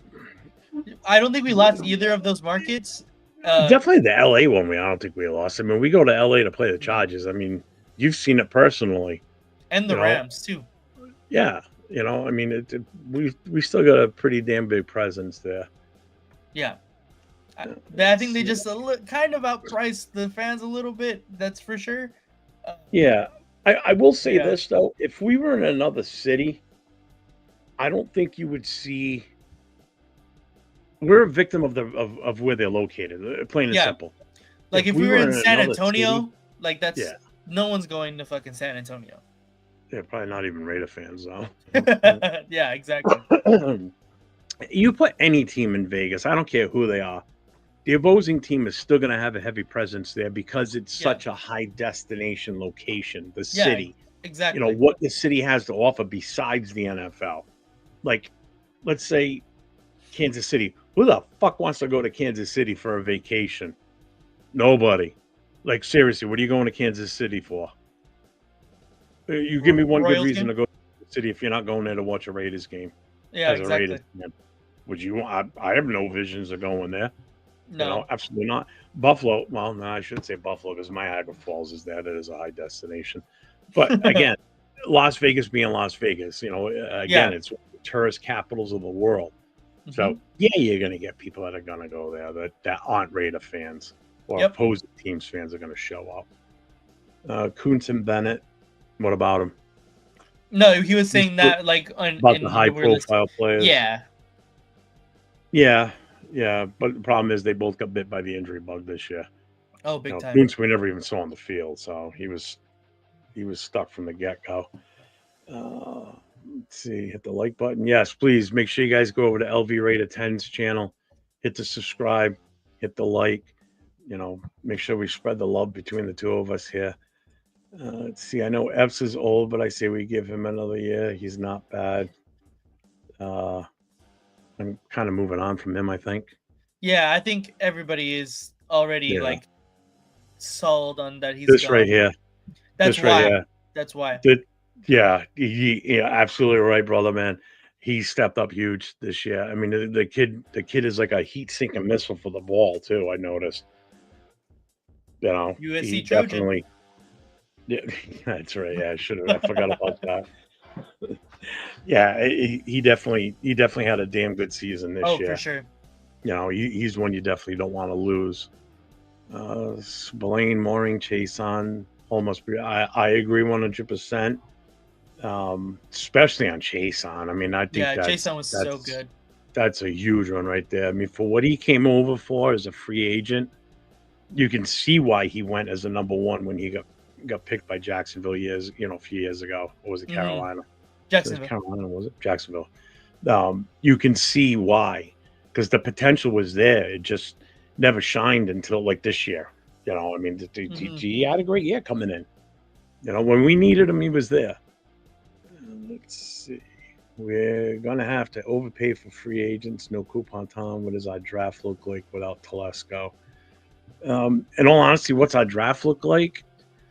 Speaker 2: lost either of those markets.
Speaker 1: Definitely the LA one. I don't think we lost. I mean, we go to LA to play the Chargers. I mean, you've seen it personally,
Speaker 2: and the Rams too.
Speaker 1: Yeah, I mean, we still got a pretty damn big presence there.
Speaker 2: Yeah, I think they just kind of outpriced the fans a little bit. That's for sure.
Speaker 1: Yeah, I will say this though: if we were in another city, I don't think you would see. We're a victim of where they're located, plain and simple.
Speaker 2: Like if we were in San Antonio, city, no one's going to fucking San Antonio.
Speaker 1: Yeah, probably not even Raider fans though.
Speaker 2: Yeah, exactly.
Speaker 1: You put any team in Vegas, I don't care who they are, the opposing team is still going to have a heavy presence there because it's such a high destination location, the city.
Speaker 2: Exactly.
Speaker 1: What the city has to offer besides the NFL. Like, let's say Kansas City. Who the fuck wants to go to Kansas City for a vacation? Nobody. Like, seriously, what are you going to Kansas City for? You give me one good reason to go to the city if you're not going there to watch a Raiders game.
Speaker 2: Yeah, exactly.
Speaker 1: Raiders game. Would you? I have no visions of going there.
Speaker 2: No,
Speaker 1: absolutely not. Buffalo. Well, no, I shouldn't say Buffalo because Niagara Falls is there. That is a high destination. But again, Las Vegas being Las Vegas, again, it's one of the tourist capitals of the world. Mm-hmm. So you're going to get people that are going to go there that aren't Raider fans or opposing teams fans are going to show up. Kuntz and Bennett. What about him?
Speaker 2: No, he was saying that
Speaker 1: about the high-profile players. Yeah. But the problem is they both got bit by the injury bug this year.
Speaker 2: Oh, big time.
Speaker 1: Kuntz we never even saw on the field, so he was stuck from the get-go. Let's see, hit the like button. Yes, please make sure you guys go over to LV Raider 10's channel, hit the subscribe, hit the like. Make sure we spread the love between the two of us here. Let's see. I know Epps is old, but I say we give him another year. He's not bad. I'm kind of moving on from him, I think.
Speaker 2: Yeah, I think everybody is already sold on that he's
Speaker 1: this
Speaker 2: gone.
Speaker 1: Right here.
Speaker 2: That's
Speaker 1: this
Speaker 2: why.
Speaker 1: Right here.
Speaker 2: That's why.
Speaker 1: Yeah, absolutely right, brother, man. He stepped up huge this year. I mean, the kid is like a heat-sinking missile for the ball too. I noticed.
Speaker 2: USC
Speaker 1: he
Speaker 2: Trojan.
Speaker 1: Definitely. Yeah, that's right. Yeah, I forgot about that. Yeah, he definitely had a damn good season this year.
Speaker 2: Oh, for sure.
Speaker 1: He's one you definitely don't want to lose. Spillane, Mooring, Chason, almost. I agree 100%. Especially on Chason. I mean, I think
Speaker 2: Chason was so good.
Speaker 1: That's a huge one right there. I mean, for what he came over for as a free agent, you can see why he went as a number one when he got picked by Jacksonville a few years ago. Or was it Carolina?
Speaker 2: Jacksonville.
Speaker 1: Carolina, was it? Jacksonville. You can see why, because the potential was there. It just never shined until like this year. I mean, he had a great year coming in. When we needed him, he was there. Let's see. We're going to have to overpay for free agents. No coupon time. What does our draft look like without Telesco? In all honesty, what's our draft look like?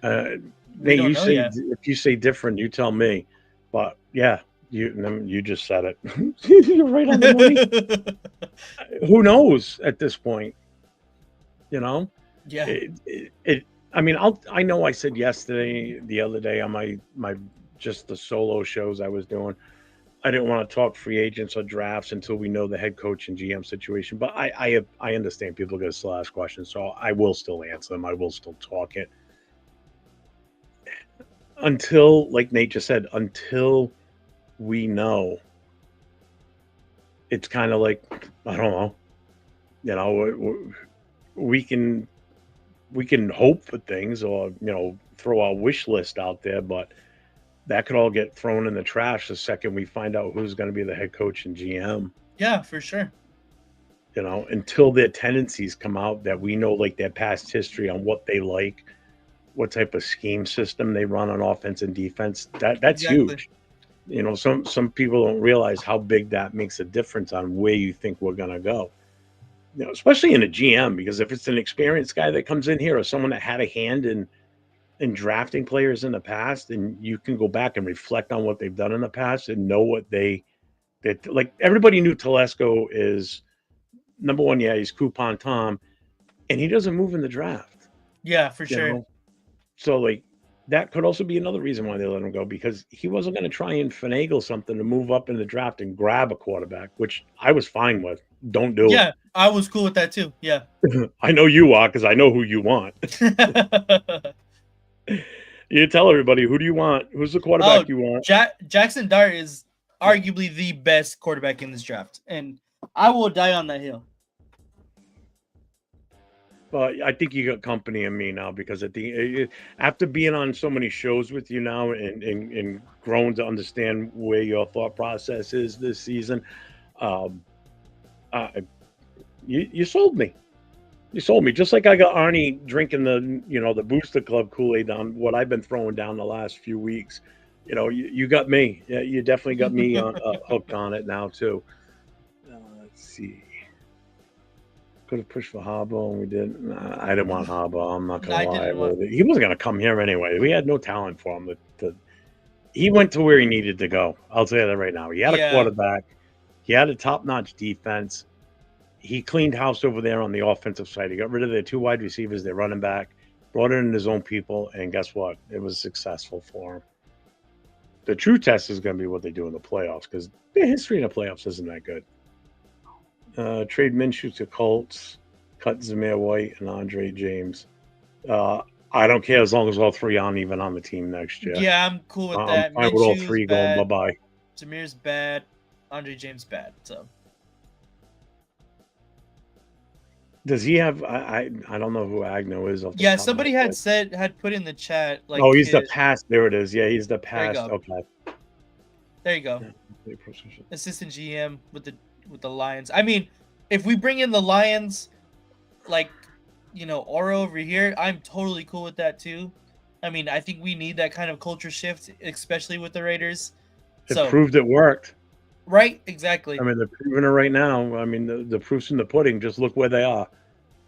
Speaker 1: Nate, if you say different, you tell me. But yeah, You just said it. You're right on the money. Who knows at this point? You know,
Speaker 2: Yeah.
Speaker 1: it I mean, I know I said yesterday, the other day on my just the solo shows I was doing. I didn't want to talk free agents or drafts until we know the head coach and GM situation. But I understand people are going to still ask questions, so I will still answer them. I will still talk it until, like Nate just said, until we know. It's kind of like, I don't know. You know, we can we can hope for things, or throw our wish list out there, but that could all get thrown in the trash the second we find out who's going to be the head coach and GM.
Speaker 2: Yeah, for sure.
Speaker 1: Until their tendencies come out, that we know, like, their past history on what they like, what type of scheme system they run on offense and defense. That's
Speaker 2: Exactly.
Speaker 1: huge. Some people don't realize how big that makes a difference on where you think we're going to go. Especially in a GM, because if it's an experienced guy that comes in here, or someone that had a hand in drafting players in the past, and you can go back and reflect on what they've done in the past and know what that, like, everybody knew Telesco is number one. Yeah, he's Coupon Tom, and he doesn't move in the draft.
Speaker 2: Yeah, for
Speaker 1: You
Speaker 2: sure.
Speaker 1: know, so, like, that could also be another reason why they let him go, because he wasn't going to try and finagle something to move up in the draft and grab a quarterback, which I was fine with. Don't do it.
Speaker 2: Yeah, I was cool with that too. Yeah.
Speaker 1: I know you are, because I know who you want. You tell everybody, who do you want? Who's the
Speaker 2: Oh,
Speaker 1: quarterback you want?
Speaker 2: Jackson Dart is arguably the best quarterback in this draft, and I will die on that hill.
Speaker 1: But I think you got company in me now, because after being on so many shows with you now, and growing to understand where your thought process is this season, um, uh, you sold me. You sold me. Just like I got Arnie drinking the Booster Club Kool-Aid on what I've been throwing down the last few weeks. You got me. Yeah, you definitely got me hooked on it now too. Let's see. Could have pushed for Harbaugh, and we didn't. Nah, I didn't want Harbaugh. I'm not
Speaker 2: No,
Speaker 1: gonna
Speaker 2: I
Speaker 1: lie.
Speaker 2: didn't want.
Speaker 1: He wasn't gonna come here anyway. We had no talent for him. He went to where he needed to go. I'll tell you that right now. He had a
Speaker 2: Yeah,
Speaker 1: quarterback. He had a top-notch defense. He cleaned house over there on the offensive side. He got rid of their two wide receivers, their running back, brought in his own people, and guess what? It was successful for him. The true test is going to be what they do in the playoffs, because their history in the playoffs isn't that good. Trade Minshew to Colts, cut Zamir White and Andre James. I don't care as long as all three aren't even on the team next year.
Speaker 2: yeah, I'm cool with
Speaker 1: I'm
Speaker 2: that.
Speaker 1: fine with all
Speaker 2: Minshew's
Speaker 1: three going bye
Speaker 2: bad.
Speaker 1: bye.
Speaker 2: Zamir's bad. Andre James bad. So
Speaker 1: Does he have? I don't know who Agnew is off the
Speaker 2: yeah,
Speaker 1: top of my
Speaker 2: somebody
Speaker 1: head.
Speaker 2: had put in the chat like
Speaker 1: Oh, he's the past. There it is. Yeah, he's the
Speaker 2: there you
Speaker 1: past.
Speaker 2: go.
Speaker 1: Okay.
Speaker 2: There you go.
Speaker 1: Yeah.
Speaker 2: Assistant GM with the Lions. I mean, if we bring in the Lions, like Oro over here, I'm totally cool with that too. I mean, I think we need that kind of culture shift, especially with the Raiders.
Speaker 1: It
Speaker 2: So
Speaker 1: proved it worked.
Speaker 2: right, exactly.
Speaker 1: I mean, they're proving it right now. I mean, the proof's in the pudding. Just look where they are.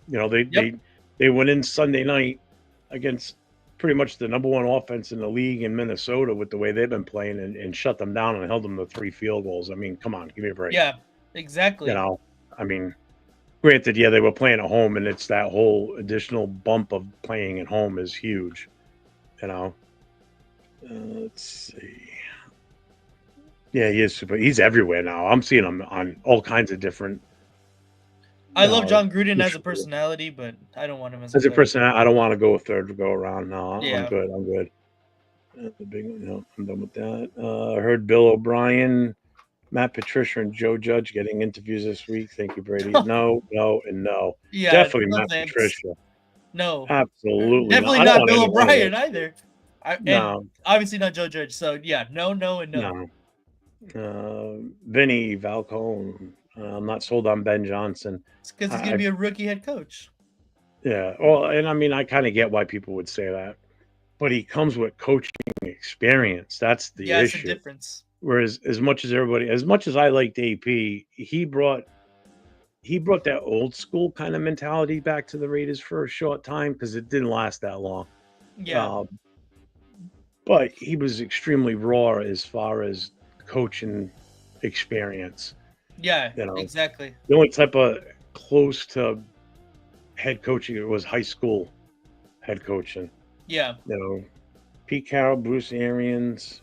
Speaker 2: Yep.
Speaker 1: They went in Sunday night against pretty much the number one offense in the league in Minnesota with the way they've been playing, and shut them down and held them to 3 field goals. I mean, come on, give me a break.
Speaker 2: Yeah, exactly.
Speaker 1: I mean, granted, yeah, they were playing at home, and it's that whole additional bump of playing at home is huge. Let's see. Yeah, he is super. He's everywhere now. I'm seeing him on all kinds of different.
Speaker 2: I love John Gruden as a personality, but I don't want him as a
Speaker 1: person. I don't want to go a third go around. No,
Speaker 2: yeah.
Speaker 1: I'm good. I'm good. I'm done with that. I heard Bill O'Brien, Matt Patricia, and Joe Judge getting interviews this week. Thank you, Brady. No, and no.
Speaker 2: Yeah,
Speaker 1: definitely
Speaker 2: no
Speaker 1: Matt
Speaker 2: thanks.
Speaker 1: Patricia.
Speaker 2: No,
Speaker 1: absolutely,
Speaker 2: definitely not Bill O'Brien either. And obviously not Joe Judge. So yeah, no, and no.
Speaker 1: Vinny Valco. I'm not sold on Ben Johnson.
Speaker 2: It's because he's going to be a rookie head coach.
Speaker 1: Yeah. Well, and I mean, I kind of get why people would say that, but he comes with coaching experience. That's the issue.
Speaker 2: It's a difference.
Speaker 1: Whereas, as much as I liked AP, he brought that old school kind of mentality back to the Raiders for a short time, because it didn't last that long.
Speaker 2: Yeah.
Speaker 1: But he was extremely raw as far as coaching experience.
Speaker 2: Yeah,
Speaker 1: You know,
Speaker 2: exactly.
Speaker 1: the only type of close to head coaching was high school head coaching.
Speaker 2: Yeah,
Speaker 1: You know, Pete Carroll, Bruce Arians,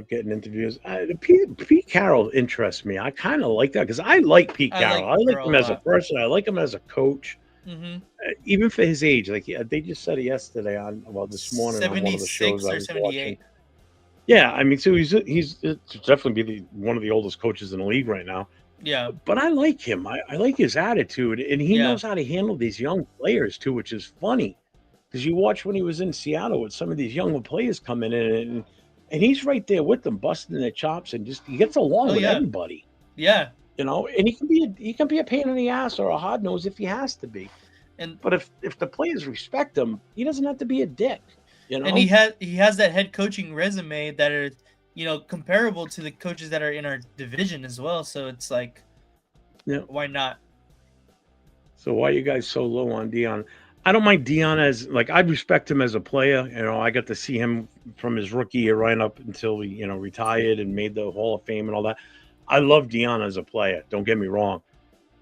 Speaker 1: getting interviews. Pete Carroll interests me. I kind of like that because I like Pete
Speaker 2: I
Speaker 1: Carroll.
Speaker 2: like
Speaker 1: I like
Speaker 2: Carroll
Speaker 1: him
Speaker 2: a
Speaker 1: as a
Speaker 2: lot.
Speaker 1: person. I like him as a coach,
Speaker 2: Mm-hmm.
Speaker 1: even for his age. Like they just said it yesterday this morning on one of the shows
Speaker 2: 76
Speaker 1: I
Speaker 2: or
Speaker 1: was watching.
Speaker 2: 78.
Speaker 1: Yeah, I mean, so he's to definitely be one of the oldest coaches in the league right now.
Speaker 2: Yeah,
Speaker 1: But I like him. I like his attitude, and he
Speaker 2: yeah.
Speaker 1: knows how to handle these young players too, which is funny because you watch when he was in Seattle with some of these younger players coming in, and he's right there with them, busting their chops, and just he gets along
Speaker 2: Oh
Speaker 1: with
Speaker 2: yeah,
Speaker 1: everybody,
Speaker 2: yeah.
Speaker 1: And he can be a pain in the ass or a hard nose if he has to be.
Speaker 2: And
Speaker 1: But if the players respect him, he doesn't have to be a dick, you
Speaker 2: and
Speaker 1: know.
Speaker 2: he has that head coaching resume that are, comparable to the coaches that are in our division as well. So it's like,
Speaker 1: Yeah.
Speaker 2: why not?
Speaker 1: So why are you guys so low on Dion? I don't mind Dion as like I respect him as a player. I got to see him from his rookie year right up until he, retired and made the Hall of Fame and all that. I love Dion as a player. Don't get me wrong.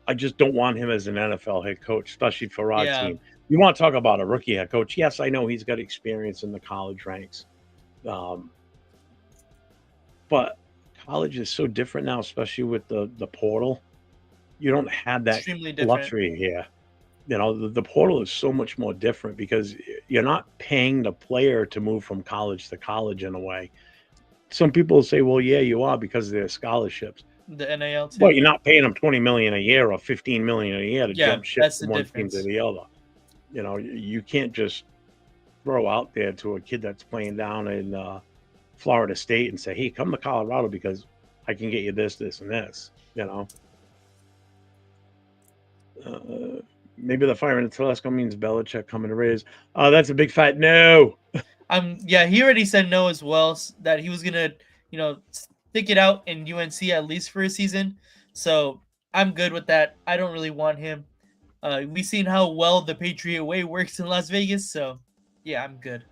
Speaker 1: I just don't want him as an NFL head coach, especially for our
Speaker 2: Yeah,
Speaker 1: team. You want to talk about a rookie head coach? Yes, I know he's got experience in the college ranks, um, but college is so different now, especially with the portal. You don't have that
Speaker 2: extremely different.
Speaker 1: luxury here. The portal is so much more different because you're not paying the player to move from college to college in a way. Some people say, "Well, yeah, you are because of their scholarships."
Speaker 2: The NAL
Speaker 1: But
Speaker 2: too.
Speaker 1: you're not paying them 20 million a year or 15 million a year to
Speaker 2: Yeah,
Speaker 1: jump ship
Speaker 2: that's the
Speaker 1: from one team to
Speaker 2: difference.
Speaker 1: the other. You can't just throw out there to a kid that's playing down in Florida State and say, "Hey, come to Colorado because I can get you this, this, and this." Uh, Maybe the firing of Telesco means Belichick coming to Rays. Oh, that's a big fat no.
Speaker 2: Yeah, he already said no as well, that he was gonna, stick it out in UNC at least for a season. So I'm good with that. I don't really want him. We've seen how well the Patriot Way works in Las Vegas, so yeah, I'm good.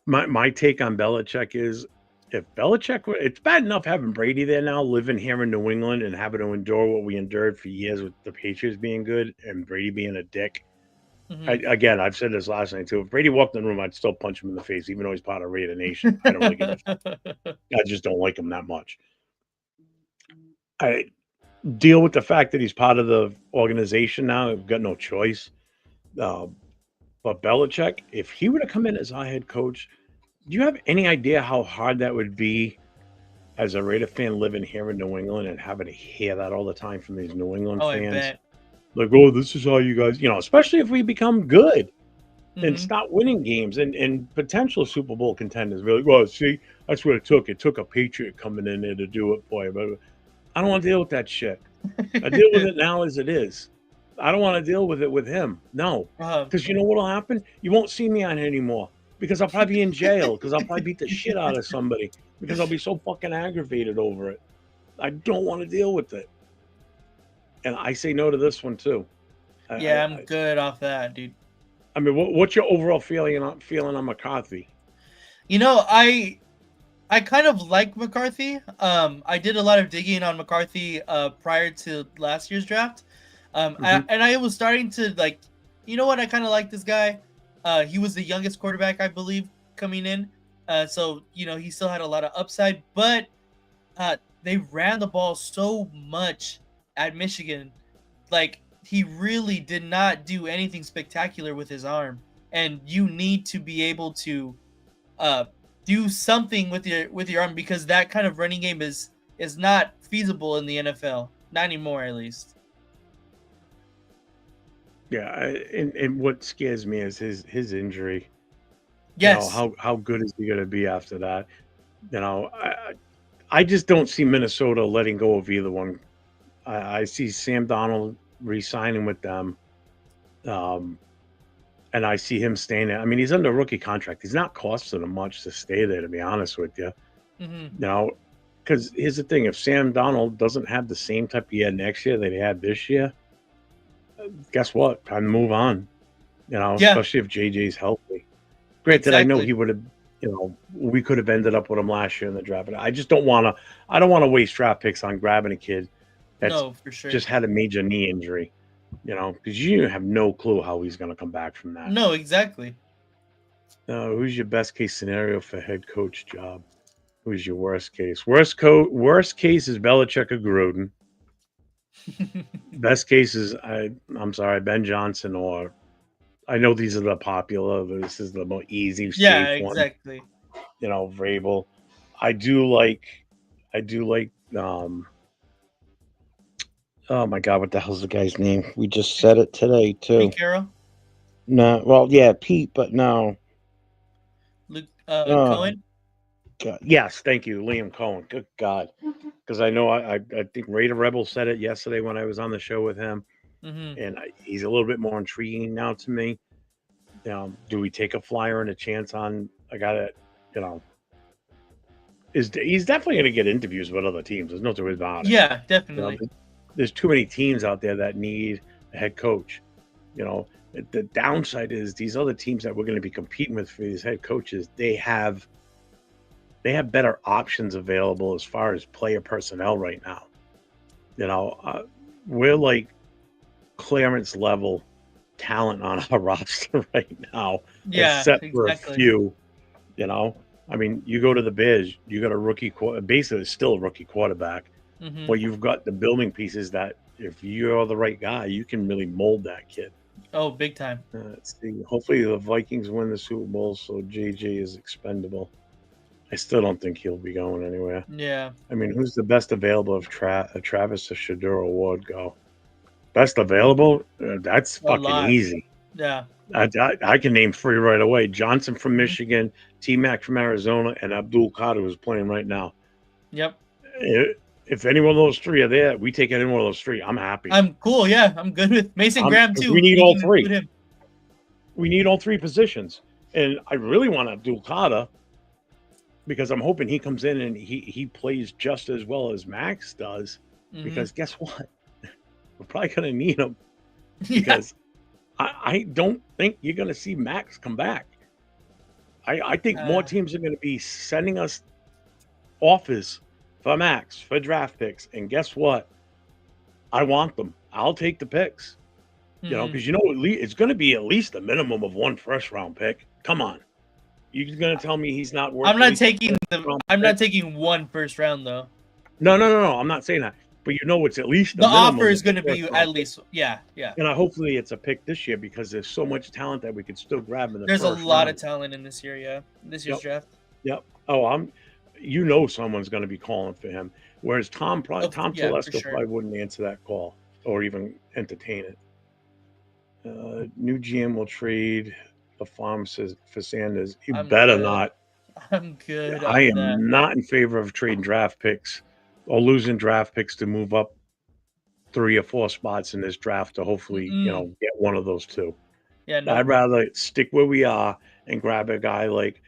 Speaker 1: My take on Belichick is if Belichick, it's bad enough having Brady there now, living here in New England and having to endure what we endured for years with the Patriots being good and Brady being a dick.
Speaker 2: Hmm.
Speaker 1: Again, I've said this last night too. If Brady walked in the room, I'd still punch him in the face, even though he's part of Raider Nation. I don't really give a fuck. I just don't like him that much. I deal with the fact that he's part of the organization now. I've got no choice. Uh, but Belichick, if he were to come in as our head coach, do you have any idea how hard that would be as a Raider fan living here in New England and having to hear that all the time from these New England
Speaker 2: Oh, I
Speaker 1: fans?
Speaker 2: bet.
Speaker 1: Like, oh, this is how you guys, especially if we become good and
Speaker 2: Hmm.
Speaker 1: start winning games and potential Super Bowl contenders. Be like, well, see, that's what it took. It took a Patriot coming in there to do it for you. But I don't want to deal with that shit. I deal with it now as it is. I don't want to deal with it with him. No.
Speaker 2: um,
Speaker 1: Because you know what'll happen? You won't see me on it anymore. Because I'll probably be in jail. Because I'll probably beat the shit out of somebody. Because I'll be so fucking aggravated over it. I don't want to deal with it. And I say no to this one too. I
Speaker 2: yeah, I'm
Speaker 1: I,
Speaker 2: good off that, dude.
Speaker 1: I mean, what's your overall feeling on McCarthy?
Speaker 2: You know, I kind of like McCarthy. I did a lot of digging on McCarthy prior to last year's draft.
Speaker 1: Hmm.
Speaker 2: And I was starting to like, you know what? I kind of like this guy. He was the youngest quarterback, I believe, coming in. So he still had a lot of upside, but they ran the ball so much at Michigan. Like he really did not do anything spectacular with his arm, and you need to be able to uh, do something with your arm because that kind of running game is not feasible in the NFL, not anymore at least.
Speaker 1: Yeah, and what scares me is his injury.
Speaker 2: Yes.
Speaker 1: How good is he going to be after that? I just don't see Minnesota letting go of either one. I see Sam Donald re-signing with them, um, and I see him staying there. I mean, he's under rookie contract. He's not costing them much to stay there, to be honest with you.
Speaker 2: Hmm.
Speaker 1: You know, because here's the thing: if Sam Donald doesn't have the same type of year next year that he had this year, guess what? Time to move on.
Speaker 2: Yeah.
Speaker 1: Especially if JJ's healthy. Granted, I know
Speaker 2: Exactly.
Speaker 1: he would have. we could have ended up with him last year in the draft. I just don't want to. I don't want to waste draft picks on grabbing a kid that's
Speaker 2: No, for sure.
Speaker 1: just had a major knee injury. Because you have no clue how he's going to come back from that.
Speaker 2: No, exactly.
Speaker 1: Who's your best case scenario for head coach job? Who's your worst case? Worst case is Belichick or Gruden. Best case is I'm sorry, Ben Johnson, or I know these are the popular, but this is the more easy,
Speaker 2: Yeah,
Speaker 1: safe one.
Speaker 2: exactly.
Speaker 1: Vrabel. I do like oh my god, what the hell's the guy's name? We just said it today too.
Speaker 2: Pete Carroll,
Speaker 1: No, well, yeah, Pete, but no.
Speaker 2: Luke
Speaker 1: Oh,
Speaker 2: Cohen.
Speaker 1: God. Yes, thank you, Liam Cohen. Good God, because I know I think Raider Rebel said it yesterday when I was on the show with him,
Speaker 2: Mm-hmm.
Speaker 1: and he's a little bit more intriguing now to me. Do we take a flyer and a chance on a guy that you know he's definitely going to get interviews with other teams. There's no two ways about it.
Speaker 2: Yeah,
Speaker 1: You know,
Speaker 2: definitely.
Speaker 1: there's too many teams out there that need a head coach. You know, the downside is these other teams that we're going to be competing with for these head coaches. They have better options available as far as player personnel right now. We're like clearance level talent on our roster right now,
Speaker 2: Yeah,
Speaker 1: except for a
Speaker 2: exactly.
Speaker 1: few. You know, I mean, you go to the Bears, you got a rookie, basically still a rookie quarterback,
Speaker 2: Mm-hmm.
Speaker 1: but you've got the building pieces that if you're the right guy, you can really mold that kid.
Speaker 2: Oh, big time.
Speaker 1: Let's see. Hopefully, the Vikings win the Super Bowl, so JJ is expendable. I still don't think he'll be going anywhere.
Speaker 2: Yeah,
Speaker 1: I mean, who's the best available if Travis or Shador Award go? Best available? That's
Speaker 2: a
Speaker 1: fucking
Speaker 2: lot.
Speaker 1: easy.
Speaker 2: Yeah.
Speaker 1: I can name three right away. Johnson from
Speaker 2: Mm-hmm.
Speaker 1: Michigan, T Mac from Arizona, and Abdul Kader who's playing right now.
Speaker 2: Yep.
Speaker 1: If any one of those three are there, we take any one of those three. I'm happy.
Speaker 2: I'm cool. Yeah, I'm good with Mason Graham
Speaker 1: Because we
Speaker 2: too.
Speaker 1: need
Speaker 2: You
Speaker 1: all
Speaker 2: can
Speaker 1: three.
Speaker 2: include him.
Speaker 1: We need all three positions. And I really want Abdul Kader because I'm hoping he comes in and he plays just as well as Maxx does.
Speaker 2: Mm-hmm.
Speaker 1: Because guess what? We're probably going to need him
Speaker 2: Yeah.
Speaker 1: because I don't think you're going to see Maxx come back. I think more teams are going to be sending us offers for Maxx, for draft picks. And guess what? I want them. I'll take the picks.
Speaker 2: Mm-hmm.
Speaker 1: Because it's going to be at least a minimum of one first round pick. Come on. You're going to tell me he's not worth
Speaker 2: I'm not taking I'm not
Speaker 1: pick?
Speaker 2: taking one first round though.
Speaker 1: No. I'm not saying that. But it's at least
Speaker 2: The
Speaker 1: minimum
Speaker 2: offer is
Speaker 1: of
Speaker 2: going
Speaker 1: a
Speaker 2: to be
Speaker 1: first
Speaker 2: at
Speaker 1: round
Speaker 2: least, yeah.
Speaker 1: pick. And hopefully it's a pick this year because there's so much talent that we could still grab in the
Speaker 2: There's a
Speaker 1: first
Speaker 2: lot
Speaker 1: round.
Speaker 2: of talent in this year, yeah. This year's draft.
Speaker 1: Yep. Oh, someone's going to be calling for him. Whereas Tom Telesco
Speaker 2: sure.
Speaker 1: probably wouldn't answer that call or even entertain it. New GM will trade the farm for Sanders. You better
Speaker 2: good.
Speaker 1: not.
Speaker 2: I'm good.
Speaker 1: I am
Speaker 2: that.
Speaker 1: not in favor of trading draft picks or losing draft picks to move up 3 or 4 spots in this draft to hopefully, get one of those two.
Speaker 2: Yeah, no.
Speaker 1: I'd rather stick where we are and grab a guy like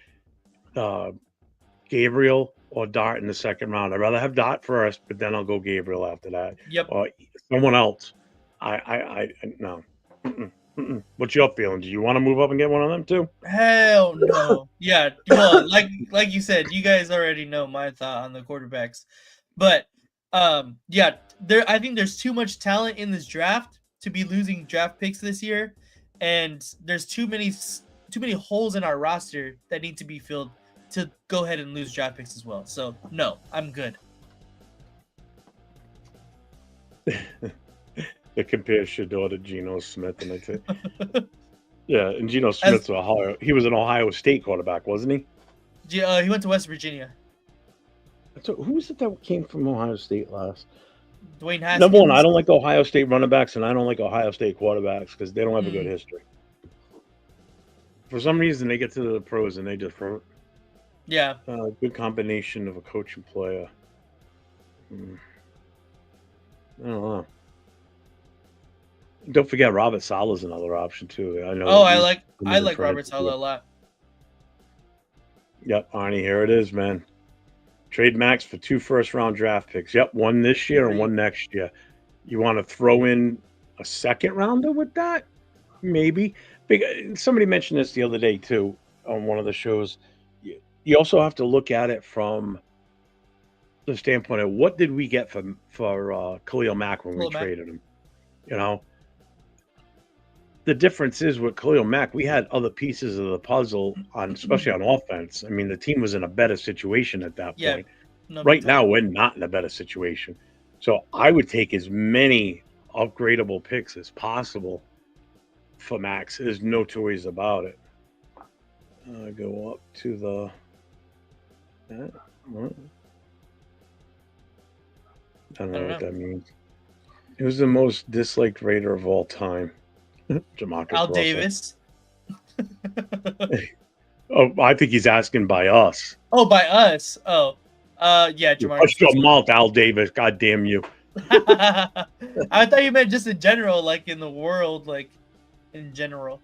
Speaker 1: Gabriel or Dart in the second round. I'd rather have Dart first, but then I'll go Gabriel after that.
Speaker 2: Yep.
Speaker 1: Or someone else. I no. Mm-mm. What's your feeling? Do you want to move up and get one of them too?
Speaker 2: Hell no. Yeah. Well, like you said, you guys already know my thought on the quarterbacks. But yeah, I think there's too much talent in this draft to be losing draft picks this year. And there's too many holes in our roster that need to be filled to go ahead and lose draft picks as well. So no, I'm good.
Speaker 1: It compares Shador to Geno Smith, and I say, yeah, and Geno Smith's Ohio. He was an Ohio State quarterback, wasn't he?
Speaker 2: He went to West Virginia.
Speaker 1: So who was it that came from Ohio State last?
Speaker 2: Dwayne Haskins.
Speaker 1: Number one, I don't like Ohio State running backs, and I don't like Ohio State quarterbacks because they don't have a good history. For some reason, they get to the pros and they just
Speaker 2: yeah,
Speaker 1: good combination of a coach and player. I don't know. Don't forget Robert Saleh's another option too. I know.
Speaker 2: Oh, I like Robert Saleh a lot.
Speaker 1: Yep, Arnie, here it is, man. Trade Maxx for 2 first-round draft picks. Yep, one this year and one next year. You want to throw in a second rounder with that? Maybe. Somebody mentioned this the other day too on one of the shows. you also have to look at it from the standpoint of what did we get for Khalil Mack when we
Speaker 2: Hello, Mac.
Speaker 1: traded him? You know, the difference is with Khalil Mack, we had other pieces of the puzzle on, especially on offense. I mean, the team was in a better situation at that
Speaker 2: Yeah,
Speaker 1: point.
Speaker 2: no, big
Speaker 1: Right
Speaker 2: time.
Speaker 1: now, we're not in a better situation. So I would take as many upgradable picks as possible for Max. There's no two ways about it. Go up to the. What? I don't
Speaker 2: I
Speaker 1: know
Speaker 2: don't
Speaker 1: what
Speaker 2: know.
Speaker 1: that means. Who's the most disliked Raider of all time? Jamarcus
Speaker 2: Al
Speaker 1: Russell.
Speaker 2: Davis.
Speaker 1: Oh, I think he's asking by us.
Speaker 2: Oh, by us. Oh, yeah,
Speaker 1: You
Speaker 2: Jamarcus
Speaker 1: pushed your
Speaker 2: Russell.
Speaker 1: mouth, Al Davis. God damn you.
Speaker 2: I thought you meant just in general, like in the world, like in general.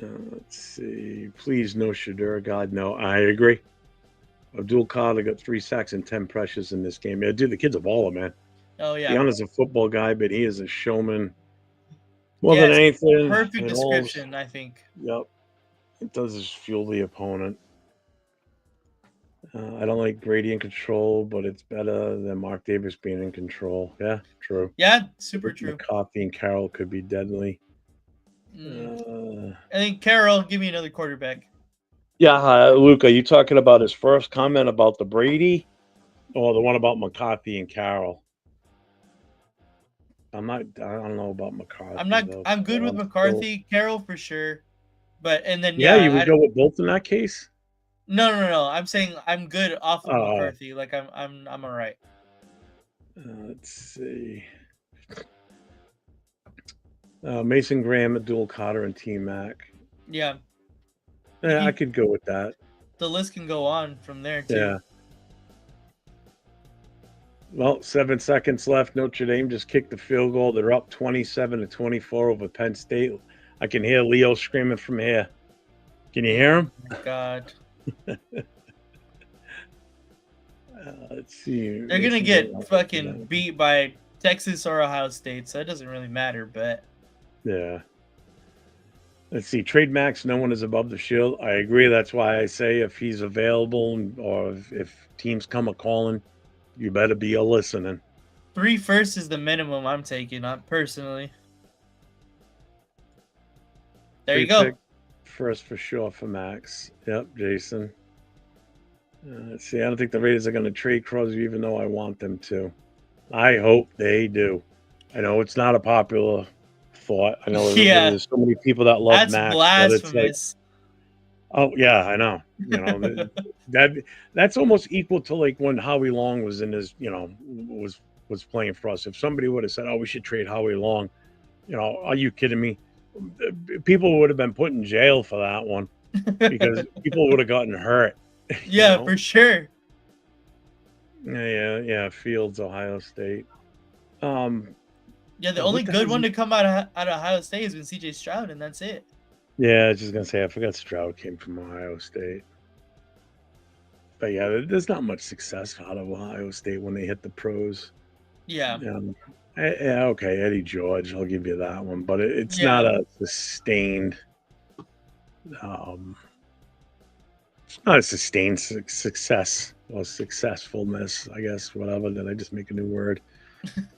Speaker 1: Let's see. Please, no Shadur. God, no. I agree. Abdul Kader got 3 sacks and 10 pressures in this game. Yeah, dude, the kid's a baller, man.
Speaker 2: Oh yeah,
Speaker 1: Deanna's a football guy, but he is a showman more than
Speaker 2: yes,
Speaker 1: anything.
Speaker 2: perfect
Speaker 1: It all,
Speaker 2: description. I think.
Speaker 1: yep, it does is fuel the opponent. I don't like Brady in control, but it's better than Mark Davis being in control. Yeah, true.
Speaker 2: Yeah, super true.
Speaker 1: McCarthy and Carroll could be deadly.
Speaker 2: Mm.
Speaker 1: Uh,
Speaker 2: I think Carroll, give me another quarterback.
Speaker 1: yeah, Luke, are you talking about his first comment about the Brady or the one about McCarthy and Carroll? I'm not. I don't know about
Speaker 2: I'm
Speaker 1: McCarthy
Speaker 2: not.
Speaker 1: though.
Speaker 2: I'm good
Speaker 1: So
Speaker 2: with
Speaker 1: I'm still.
Speaker 2: McCarthy, Carroll for sure. But and then
Speaker 1: Yeah,
Speaker 2: yeah,
Speaker 1: you would go with both in that case.
Speaker 2: no. I'm saying I'm good off of
Speaker 1: Uh,
Speaker 2: McCarthy. Like I'm all right.
Speaker 1: let's see. Mason Graham, Abdul Carter, and T Mac.
Speaker 2: Yeah, you
Speaker 1: Yeah, I
Speaker 2: can.
Speaker 1: could go with that.
Speaker 2: The list can go on from there too.
Speaker 1: Yeah. Well, 7 seconds left. Notre Dame just kicked the field goal. They're up 27-24 over Penn State. I can hear Leo screaming from here. Can you hear him?
Speaker 2: My God,
Speaker 1: Let's see.
Speaker 2: they're gonna
Speaker 1: Mason
Speaker 2: get
Speaker 1: Graham.
Speaker 2: fucking beat by Texas or Ohio State, so it doesn't really matter. But
Speaker 1: Yeah. Let's see. Trade Max, no one is above the shield. I agree. That's why I say if he's available or if teams come a calling, you better be a listening.
Speaker 2: 3 firsts is the minimum I'm taking. On personally. There you go.
Speaker 1: Pick first for sure for Max. Yep, Jason. Let's see. I don't think the Raiders are going to trade Crosby, even though I want them to. I hope they do. I know it's not a popular thought. I know
Speaker 2: Yeah,
Speaker 1: there's so many people that love
Speaker 2: that's
Speaker 1: Max, but it's like,
Speaker 2: blasphemous.
Speaker 1: oh yeah, I know. That that's almost equal to like when Howie Long was in his, was playing for us. If somebody would have said, "Oh, we should trade Howie Long," are you kidding me? People would have been put in jail for that one because people would have gotten hurt. you
Speaker 2: Yeah,
Speaker 1: know.
Speaker 2: for sure.
Speaker 1: Yeah. Fields, Ohio State. Um,
Speaker 2: Yeah, the only
Speaker 1: what the
Speaker 2: good
Speaker 1: hell's
Speaker 2: one to come out of Ohio State has been CJ Stroud, and that's it.
Speaker 1: Yeah, I was just gonna say I forgot Stroud came from Ohio State. But yeah, there's not much success out of Ohio State when they hit the pros.
Speaker 2: Yeah,
Speaker 1: Yeah, okay, Eddie George, I'll give you that one, but it's not
Speaker 2: yeah,
Speaker 1: a sustained, um, it's not a sustained success or successfulness, I guess. Whatever. Did I just make a new word?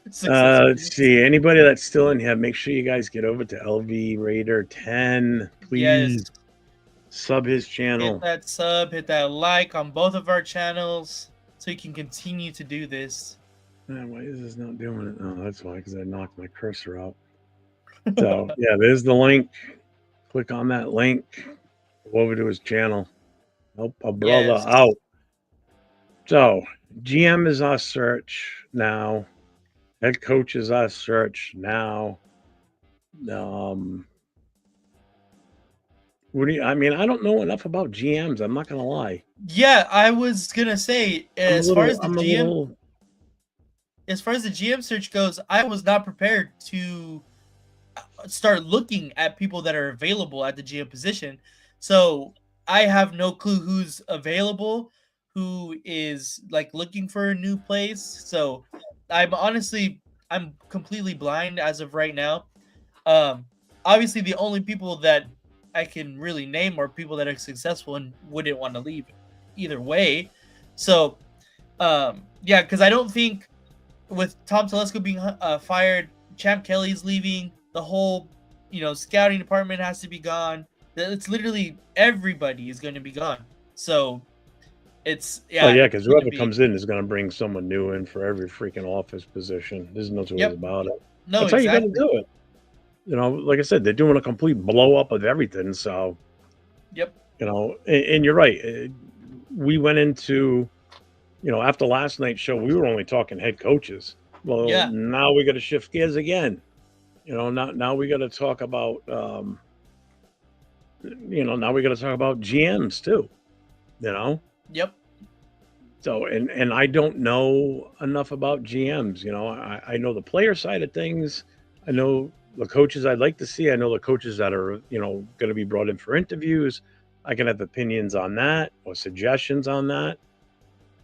Speaker 1: Let's
Speaker 2: successful.
Speaker 1: see. Anybody that's still in here, make sure you guys get over to LV Raider 10, please.
Speaker 2: Yes,
Speaker 1: Sub his
Speaker 2: hit
Speaker 1: channel.
Speaker 2: that sub, hit that like on both of our channels, so you can continue to do this.
Speaker 1: Man, why is this not doing it? Oh, that's why, because I knocked my cursor out. So yeah, there's the link. Click on that link. Go over to his channel. Help a brother
Speaker 2: Yes,
Speaker 1: out. So GM is our search now. Head coach is our search now. What do you? I mean, I don't know enough about GMs. I'm not gonna lie.
Speaker 2: yeah. I was gonna say,
Speaker 1: I'm a
Speaker 2: as far
Speaker 1: little.
Speaker 2: as the
Speaker 1: I'm a
Speaker 2: GM,
Speaker 1: little.
Speaker 2: search goes, I was not prepared to start looking at people that are available at the GM position. So I have no clue who's available, who is like looking for a new place. So I'm completely blind as of right now. Um, Obviously the only people that I can really name are people that are successful and wouldn't want to leave either way. So, yeah, because I don't think with Tom Telesco being fired, Champ Kelly's leaving, the whole scouting department has to be gone. It's literally everybody is going to be gone. So it's
Speaker 1: Oh yeah,
Speaker 2: it's
Speaker 1: because
Speaker 2: going to
Speaker 1: whoever
Speaker 2: be
Speaker 1: comes in is going to bring someone new in for every freaking office position. There's no two ways
Speaker 2: yep.
Speaker 1: about it.
Speaker 2: No,
Speaker 1: That's how you got to
Speaker 2: exactly.
Speaker 1: do it. Like I said, they're doing a complete blow up of everything. So,
Speaker 2: Yep.
Speaker 1: and you're right. We went into, after last night's show, we were only talking head coaches. Well,
Speaker 2: Yeah.
Speaker 1: now we got to shift gears again. Now we got to talk about, now we got to talk about GMs too. You know,
Speaker 2: Yep.
Speaker 1: so and I don't know enough about GMs. I know the player side of things. I know the coaches I'd like to see. I know the coaches that are going to be brought in for interviews. I can have opinions on that or suggestions on that.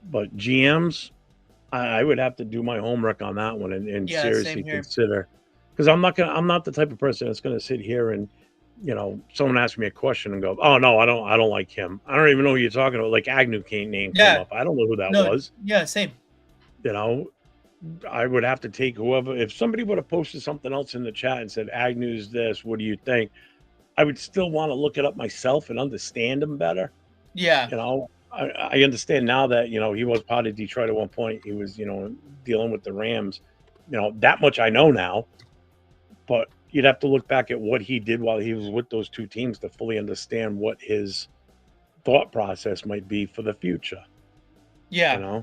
Speaker 1: But GMs, I would have to do my homework on that one and
Speaker 2: Yeah. Same
Speaker 1: seriously
Speaker 2: here.
Speaker 1: consider, because I'm not the type of person that's going to sit here and someone asks me a question and go, oh no, I don't like him. I don't even know who you're talking about. Like Agnew name came
Speaker 2: Yeah.
Speaker 1: up. I don't know who that
Speaker 2: No.
Speaker 1: was.
Speaker 2: Yeah. Same.
Speaker 1: You know, I would have to take whoever. If somebody would have posted something else in the chat and said Agnew's this, what do you think? I would still want to look it up myself and understand him better.
Speaker 2: Yeah.
Speaker 1: I understand now that he was part of Detroit at one point. He was dealing with the Rams. That much I know now. But you'd have to look back at what he did while he was with those two teams to fully understand what his thought process might be for the future.
Speaker 2: Yeah.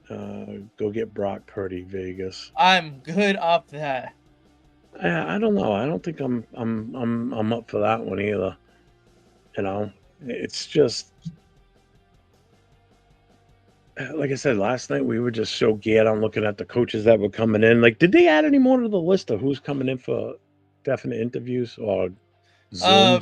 Speaker 1: Go get Brock Purdy, Vegas.
Speaker 2: I'm good off that.
Speaker 1: I don't know. I don't think I'm up for that one either. It's just like I said last night. We were just so geared on looking at the coaches that were coming in. Like, did they add any more to the list of who's coming in for definite interviews or
Speaker 2: Uh,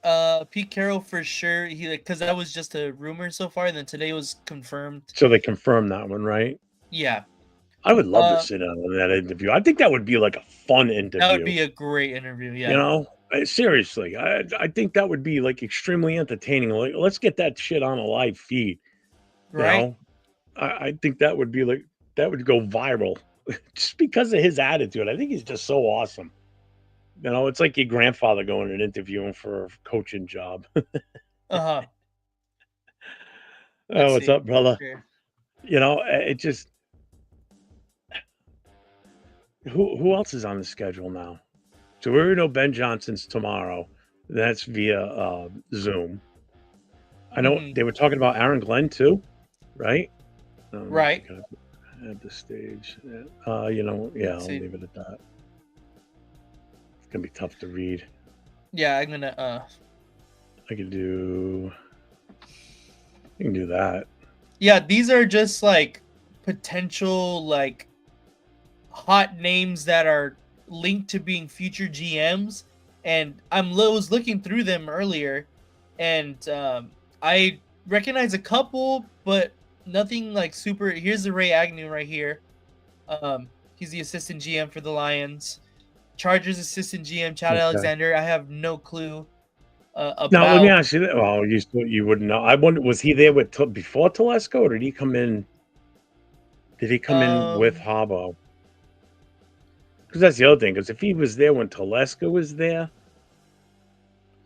Speaker 1: Zooms?
Speaker 2: Pete Carroll for sure. Because that was just a rumor so far. And then today was confirmed.
Speaker 1: So they confirmed that one, right?
Speaker 2: Yeah.
Speaker 1: I would love to sit down on that interview. I think that would be like a fun
Speaker 2: That would
Speaker 1: interview.
Speaker 2: be a great interview. Yeah.
Speaker 1: Seriously, I think that would be like extremely entertaining. Like, let's get that shit on a live feed. You
Speaker 2: Right.
Speaker 1: know, I think that would be like that would go viral just because of his attitude. I think he's just so awesome. It's like your grandfather going and interviewing for a coaching job.
Speaker 2: Uh-huh.
Speaker 1: Oh,
Speaker 2: Let's
Speaker 1: what's
Speaker 2: see.
Speaker 1: up, brother?
Speaker 2: Sure.
Speaker 1: It just who else is on the schedule now? So we already know Ben Johnson's tomorrow. That's via Zoom. I know
Speaker 2: Mhm.
Speaker 1: they were talking about Aaron Glenn too, right?
Speaker 2: Right.
Speaker 1: At the stage. Yeah,
Speaker 2: Let's
Speaker 1: I'll
Speaker 2: see.
Speaker 1: leave it at that. It's gonna be tough to read.
Speaker 2: Yeah, I'm gonna
Speaker 1: I can do. You can do that.
Speaker 2: Yeah, these are just like potential like hot names that are linked to being future GMs, and was looking through them earlier, and I recognize a couple, but nothing like super. Here's the Ray Agnew right here. He's the assistant GM for the Lions. Chargers assistant GM Chad
Speaker 1: Okay.
Speaker 2: Alexander. I have no clue
Speaker 1: Now let me
Speaker 2: about.
Speaker 1: ask you that. Well, you wouldn't know. I wonder, was he there before Telesco, or did he come in? Did he come in with
Speaker 2: Um,
Speaker 1: Harbaugh? Because that's the other thing. Because if he was there when Telesco was there,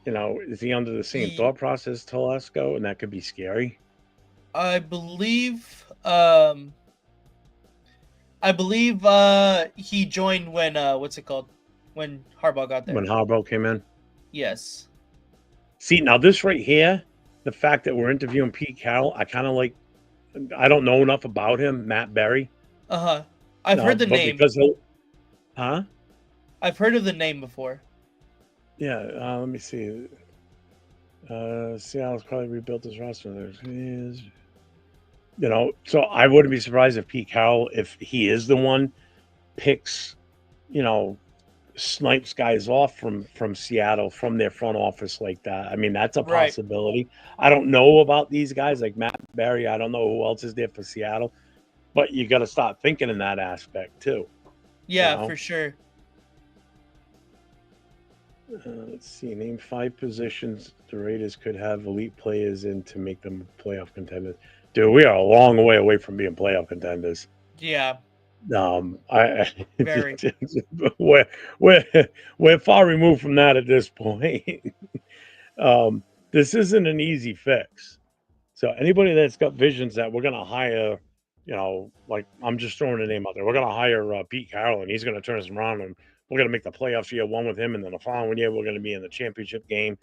Speaker 1: is he under the same
Speaker 2: he,
Speaker 1: thought process Telesco, and that could be scary.
Speaker 2: I believe. I believe he joined when what's it called? When Harbaugh got there.
Speaker 1: When Harbaugh came in.
Speaker 2: Yes.
Speaker 1: See, now this right here, the fact that we're interviewing Pete Carroll, I kind of like. I don't know enough about him, Matt Berry.
Speaker 2: Uh-huh. I've
Speaker 1: No,
Speaker 2: heard the
Speaker 1: but
Speaker 2: name.
Speaker 1: because he'll, huh?
Speaker 2: I've heard of the name before.
Speaker 1: Yeah. Let me see. Seattle's probably rebuilt this roster. So I wouldn't be surprised if Pete Carroll, if he is the one, picks, snipes guys off from Seattle, from their front office like that. I mean, that's a
Speaker 2: Right.
Speaker 1: possibility. I don't know about these guys like Matt Berry. I don't know who else is there for Seattle, but you got to start thinking in that aspect too.
Speaker 2: Yeah, for sure.
Speaker 1: Let's see. Name 5 positions the Raiders could have elite players in to make them playoff contenders. Dude, we are a long way away from being playoff contenders.
Speaker 2: Yeah,
Speaker 1: I
Speaker 2: very.
Speaker 1: we're we're we're far removed from that at this point. um, this isn't an easy fix. So anybody that's got visions that we're gonna hire, like I'm just throwing a name out there, we're gonna hire Pete Carroll and he's gonna turn us around and we're gonna make the playoffs year one with him, and then the following year we're gonna be in the championship game,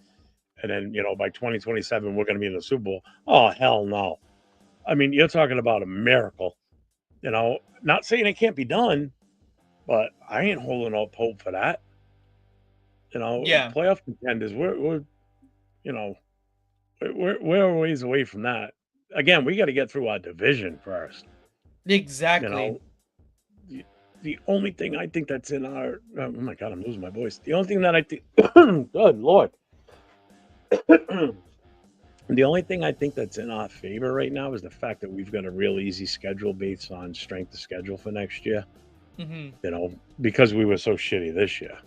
Speaker 1: and then by 2027 we're gonna be in the Super Bowl. Oh hell no! I mean, you're talking about a miracle. Not saying it can't be done, but I ain't holding up hope for that.
Speaker 2: Yeah,
Speaker 1: Playoff contenders, we're you know we're a ways away from that. Again, we got to get through our division first. You
Speaker 2: exactly.
Speaker 1: know, the, the only thing I think that's in our oh my god, I'm losing my voice. The only thing that I think, good lord, the only thing I think that's in our favor right now is the fact that we've got a real easy schedule based on strength of schedule for next year.
Speaker 2: Hmm.
Speaker 1: Because we were so shitty this year.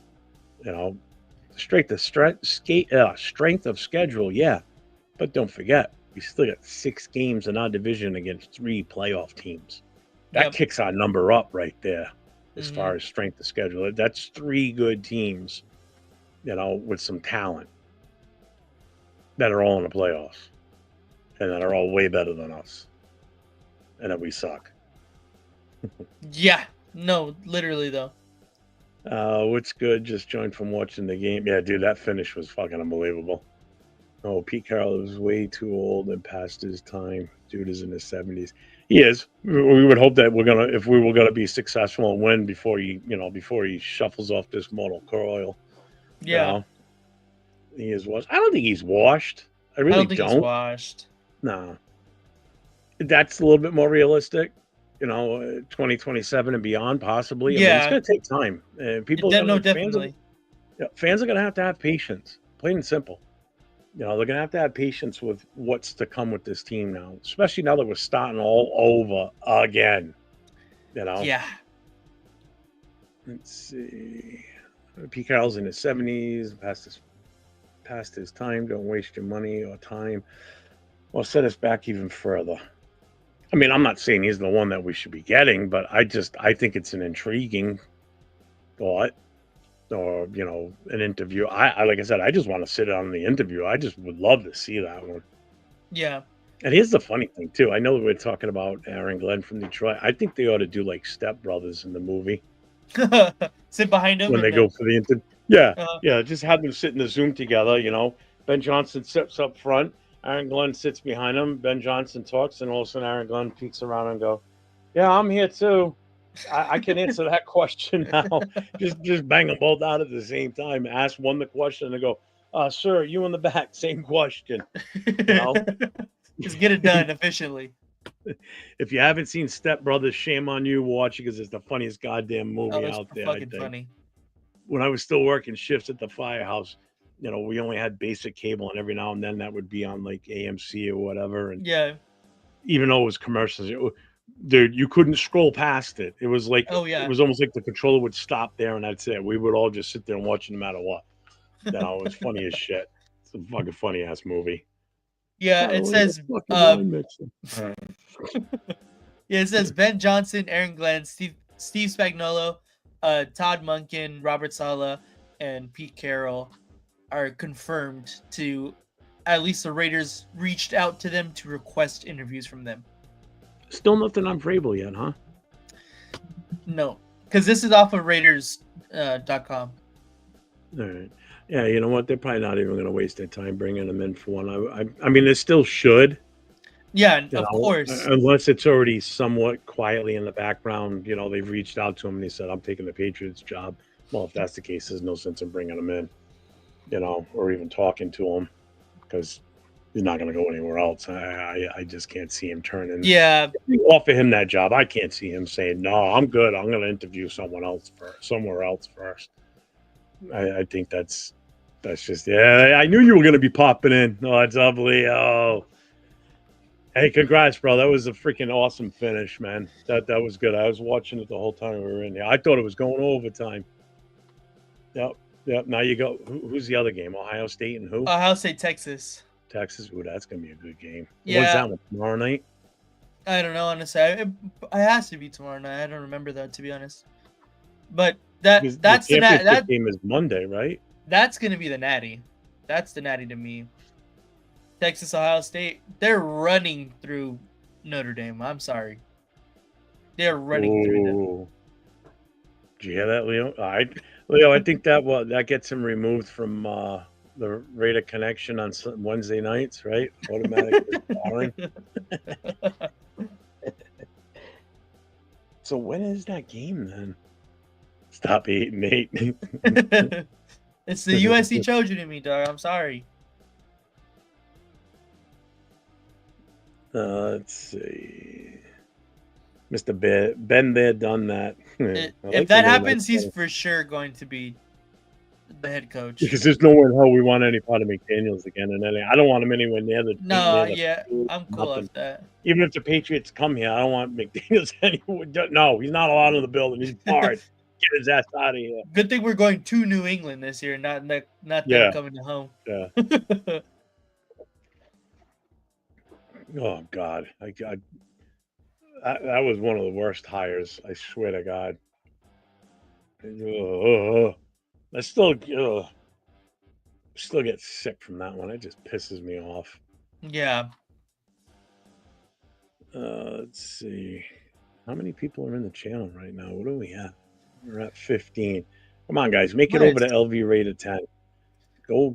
Speaker 1: You know, strength of schedule, yeah. But don't forget, we still got 6 games in our division against 3 playoff teams. That
Speaker 2: Yep.
Speaker 1: kicks our number up right there as
Speaker 2: Hmm.
Speaker 1: far as strength of schedule. That's 3 good teams, with some talent that are all in the playoffs and that are all way better than us and that we suck.
Speaker 2: Yeah. No, literally though.
Speaker 1: What's good? Just joined from watching the game. Yeah, dude, that finish was fucking unbelievable. Oh, Pete Carroll is way too old and past his time. Dude is in his 70s. He is. We would hope that if we were gonna be successful and win before he shuffles off this mortal coil. You
Speaker 2: Yeah.
Speaker 1: know, he is washed. I don't think he's washed. I
Speaker 2: I
Speaker 1: really
Speaker 2: don't think he's
Speaker 1: don't.
Speaker 2: washed.
Speaker 1: No, that's a little bit more realistic. 2027 and beyond, possibly. I mean, it's
Speaker 2: Yeah.
Speaker 1: gonna take time. People are
Speaker 2: No,
Speaker 1: gonna
Speaker 2: definitely.
Speaker 1: fans are gonna have patience. Plain and simple. They're gonna have to have patience with what's to come with this team now, especially now that we're starting all over again. You know,
Speaker 2: Yeah.
Speaker 1: let's see. Pete Carroll's in his 70s, past his time. Don't waste your money or time. Well, set us back even further. I mean, I'm not saying he's the one that we should be getting, but I think it's an intriguing thought, or an interview. I like I said, I just want to sit on the interview. I just would love to see that one.
Speaker 2: Yeah.
Speaker 1: And here's the funny thing too. I know we're talking about Aaron Glenn from Detroit. I think they ought to do like Step Brothers in the movie
Speaker 2: Sit behind him
Speaker 1: when
Speaker 2: and
Speaker 1: they go
Speaker 2: then
Speaker 1: for the interview. Yeah,
Speaker 2: uh
Speaker 1: yeah. Just have them sit in the Zoom together. Ben Johnson sits up front. Aaron Glenn sits behind him. Ben Johnson talks, and all of a sudden Aaron Glenn peeks around and go, "Yeah, I'm here too. I can answer that question now." Just bang them both out at the same time. Ask one the question and go, "Sir, you in the back, same question." You know.
Speaker 2: just get it done efficiently.
Speaker 1: If you haven't seen Step Brothers, shame on you. Watch it because it's the funniest goddamn
Speaker 2: Oh,
Speaker 1: movie
Speaker 2: it's
Speaker 1: out there. I
Speaker 2: fucking
Speaker 1: think.
Speaker 2: funny.
Speaker 1: When I was still working shifts at the firehouse, we only had basic cable, and every now and then that would be on like AMC or whatever. And
Speaker 2: Yeah.
Speaker 1: even though it was commercials, dude, you couldn't scroll past it.
Speaker 2: Oh
Speaker 1: It
Speaker 2: yeah.
Speaker 1: was almost like the controller would stop there, and that's it. We would all just sit there and watch it no matter what. It was funny as shit. It's a fucking funny ass movie.
Speaker 2: Yeah,
Speaker 1: I
Speaker 2: it
Speaker 1: don't like a
Speaker 2: says
Speaker 1: fucking wine mixer.
Speaker 2: yeah, it says Ben Johnson, Aaron Glenn, Steve Spagnuolo, Todd Monken, Robert Sala, and Pete Carroll are confirmed to, at least the Raiders reached out to them to request interviews from them.
Speaker 1: Still nothing on Vrabel yet, huh?
Speaker 2: No, because this is off of Raiders.com.
Speaker 1: All right. Yeah, you know what? They're probably not even going to waste their time bringing him in for one. I mean, they still should,
Speaker 2: Yeah, of course.
Speaker 1: unless it's already somewhat quietly in the background. They've reached out to him and he said, "I'm taking the Patriots job." Well, if that's the case, there's no sense in bringing him in, or even talking to him because he's not going to go anywhere else. I just can't see him turning.
Speaker 2: Yeah,
Speaker 1: If you offer him that job, I can't see him saying, "No, I'm good. I'm going to interview somewhere else first." I think that's just, yeah. I knew you were going to be popping in. Oh, it's ugly. Oh, hey, congrats, bro. That was a freaking awesome finish, man. That was good. I was watching it the whole time we were in here. I thought it was going overtime. Yep. Yep. Now you go. Who's the other game? Ohio State and who?
Speaker 2: Ohio State, Texas.
Speaker 1: Texas. Ooh, that's gonna be a good game. When's
Speaker 2: Yeah,
Speaker 1: that one? Tomorrow night.
Speaker 2: I don't know, honestly. It has to be tomorrow night. I don't remember that, to be honest. But
Speaker 1: Because the
Speaker 2: that's the
Speaker 1: championship game is Monday, right?
Speaker 2: that's gonna be the natty. That's the natty to me. Texas, Ohio State, they're running through Notre Dame. I'm sorry. They're running through them.
Speaker 1: Ooh. Did you hear that, Leo? Leo, I think that gets him removed from the Raider connection on Wednesday nights, right? Automatic withdrawing. So when is that game then? Stop 8-8.
Speaker 2: It's the USC Trojan in me, dog. I'm sorry.
Speaker 1: Let's see. Mr. Ben there, done that.
Speaker 2: If that happens, he's for sure going to be the head coach.
Speaker 1: Because there's nowhere in hell we want any part of McDaniels again. And I don't want him anywhere near the.
Speaker 2: No,
Speaker 1: near the
Speaker 2: yeah,
Speaker 1: field,
Speaker 2: I'm cool with that.
Speaker 1: Even if the Patriots come here, I don't want McDaniels anywhere. No, he's not allowed in the building. He's barred. Get his ass out of here.
Speaker 2: Good thing we're going to New England this year, not them coming to home.
Speaker 1: Yeah. Oh God, that was one of the worst hires. I swear to God. I still get sick from that one. It just pisses me off.
Speaker 2: Yeah.
Speaker 1: Let's see. How many people are in the channel right now? What do we have? We're at 15. Come on, guys. Make it over to LV Rated 10. Go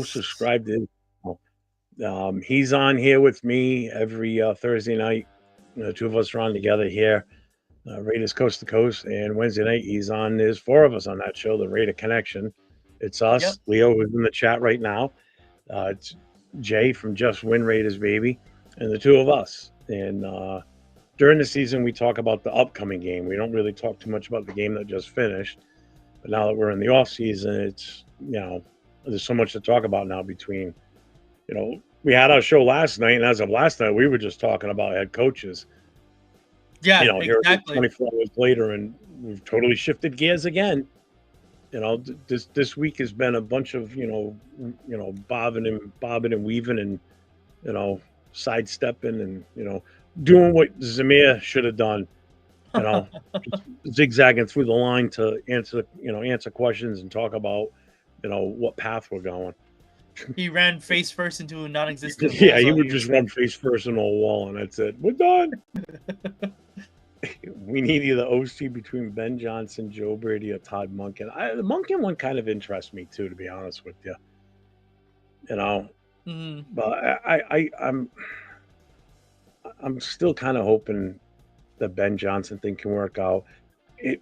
Speaker 1: subscribe to him. He's on here with me every Thursday night. The two of us are on together here. Raiders Coast to Coast, and Wednesday night he's on. There's four of us on that show, the Raider Connection. It's us, Leo, who's in the chat right now. It's Jay from Just Win Raiders, baby, and the two of us. And during the season, we talk about the upcoming game. We don't really talk too much about the game that just finished. But now that we're in the off season, it's there's so much to talk about now between. We had our show last night, and as of last night, we were just talking about head coaches.
Speaker 2: Yeah,
Speaker 1: here 24 hours later, and we've totally shifted gears again. This week has been a bunch of bobbing and weaving and sidestepping and doing what Zamir should have done. Zigzagging through the line to answer questions and talk about what path we're going.
Speaker 2: He ran face first into a non-existent.
Speaker 1: Yeah, he would just run face first into a wall, and that's it. We're done. We need either OC between Ben Johnson, Joe Brady, or Todd Monken. The Monken one kind of interests me too, to be honest with you. But I'm still kind of hoping the Ben Johnson thing can work out.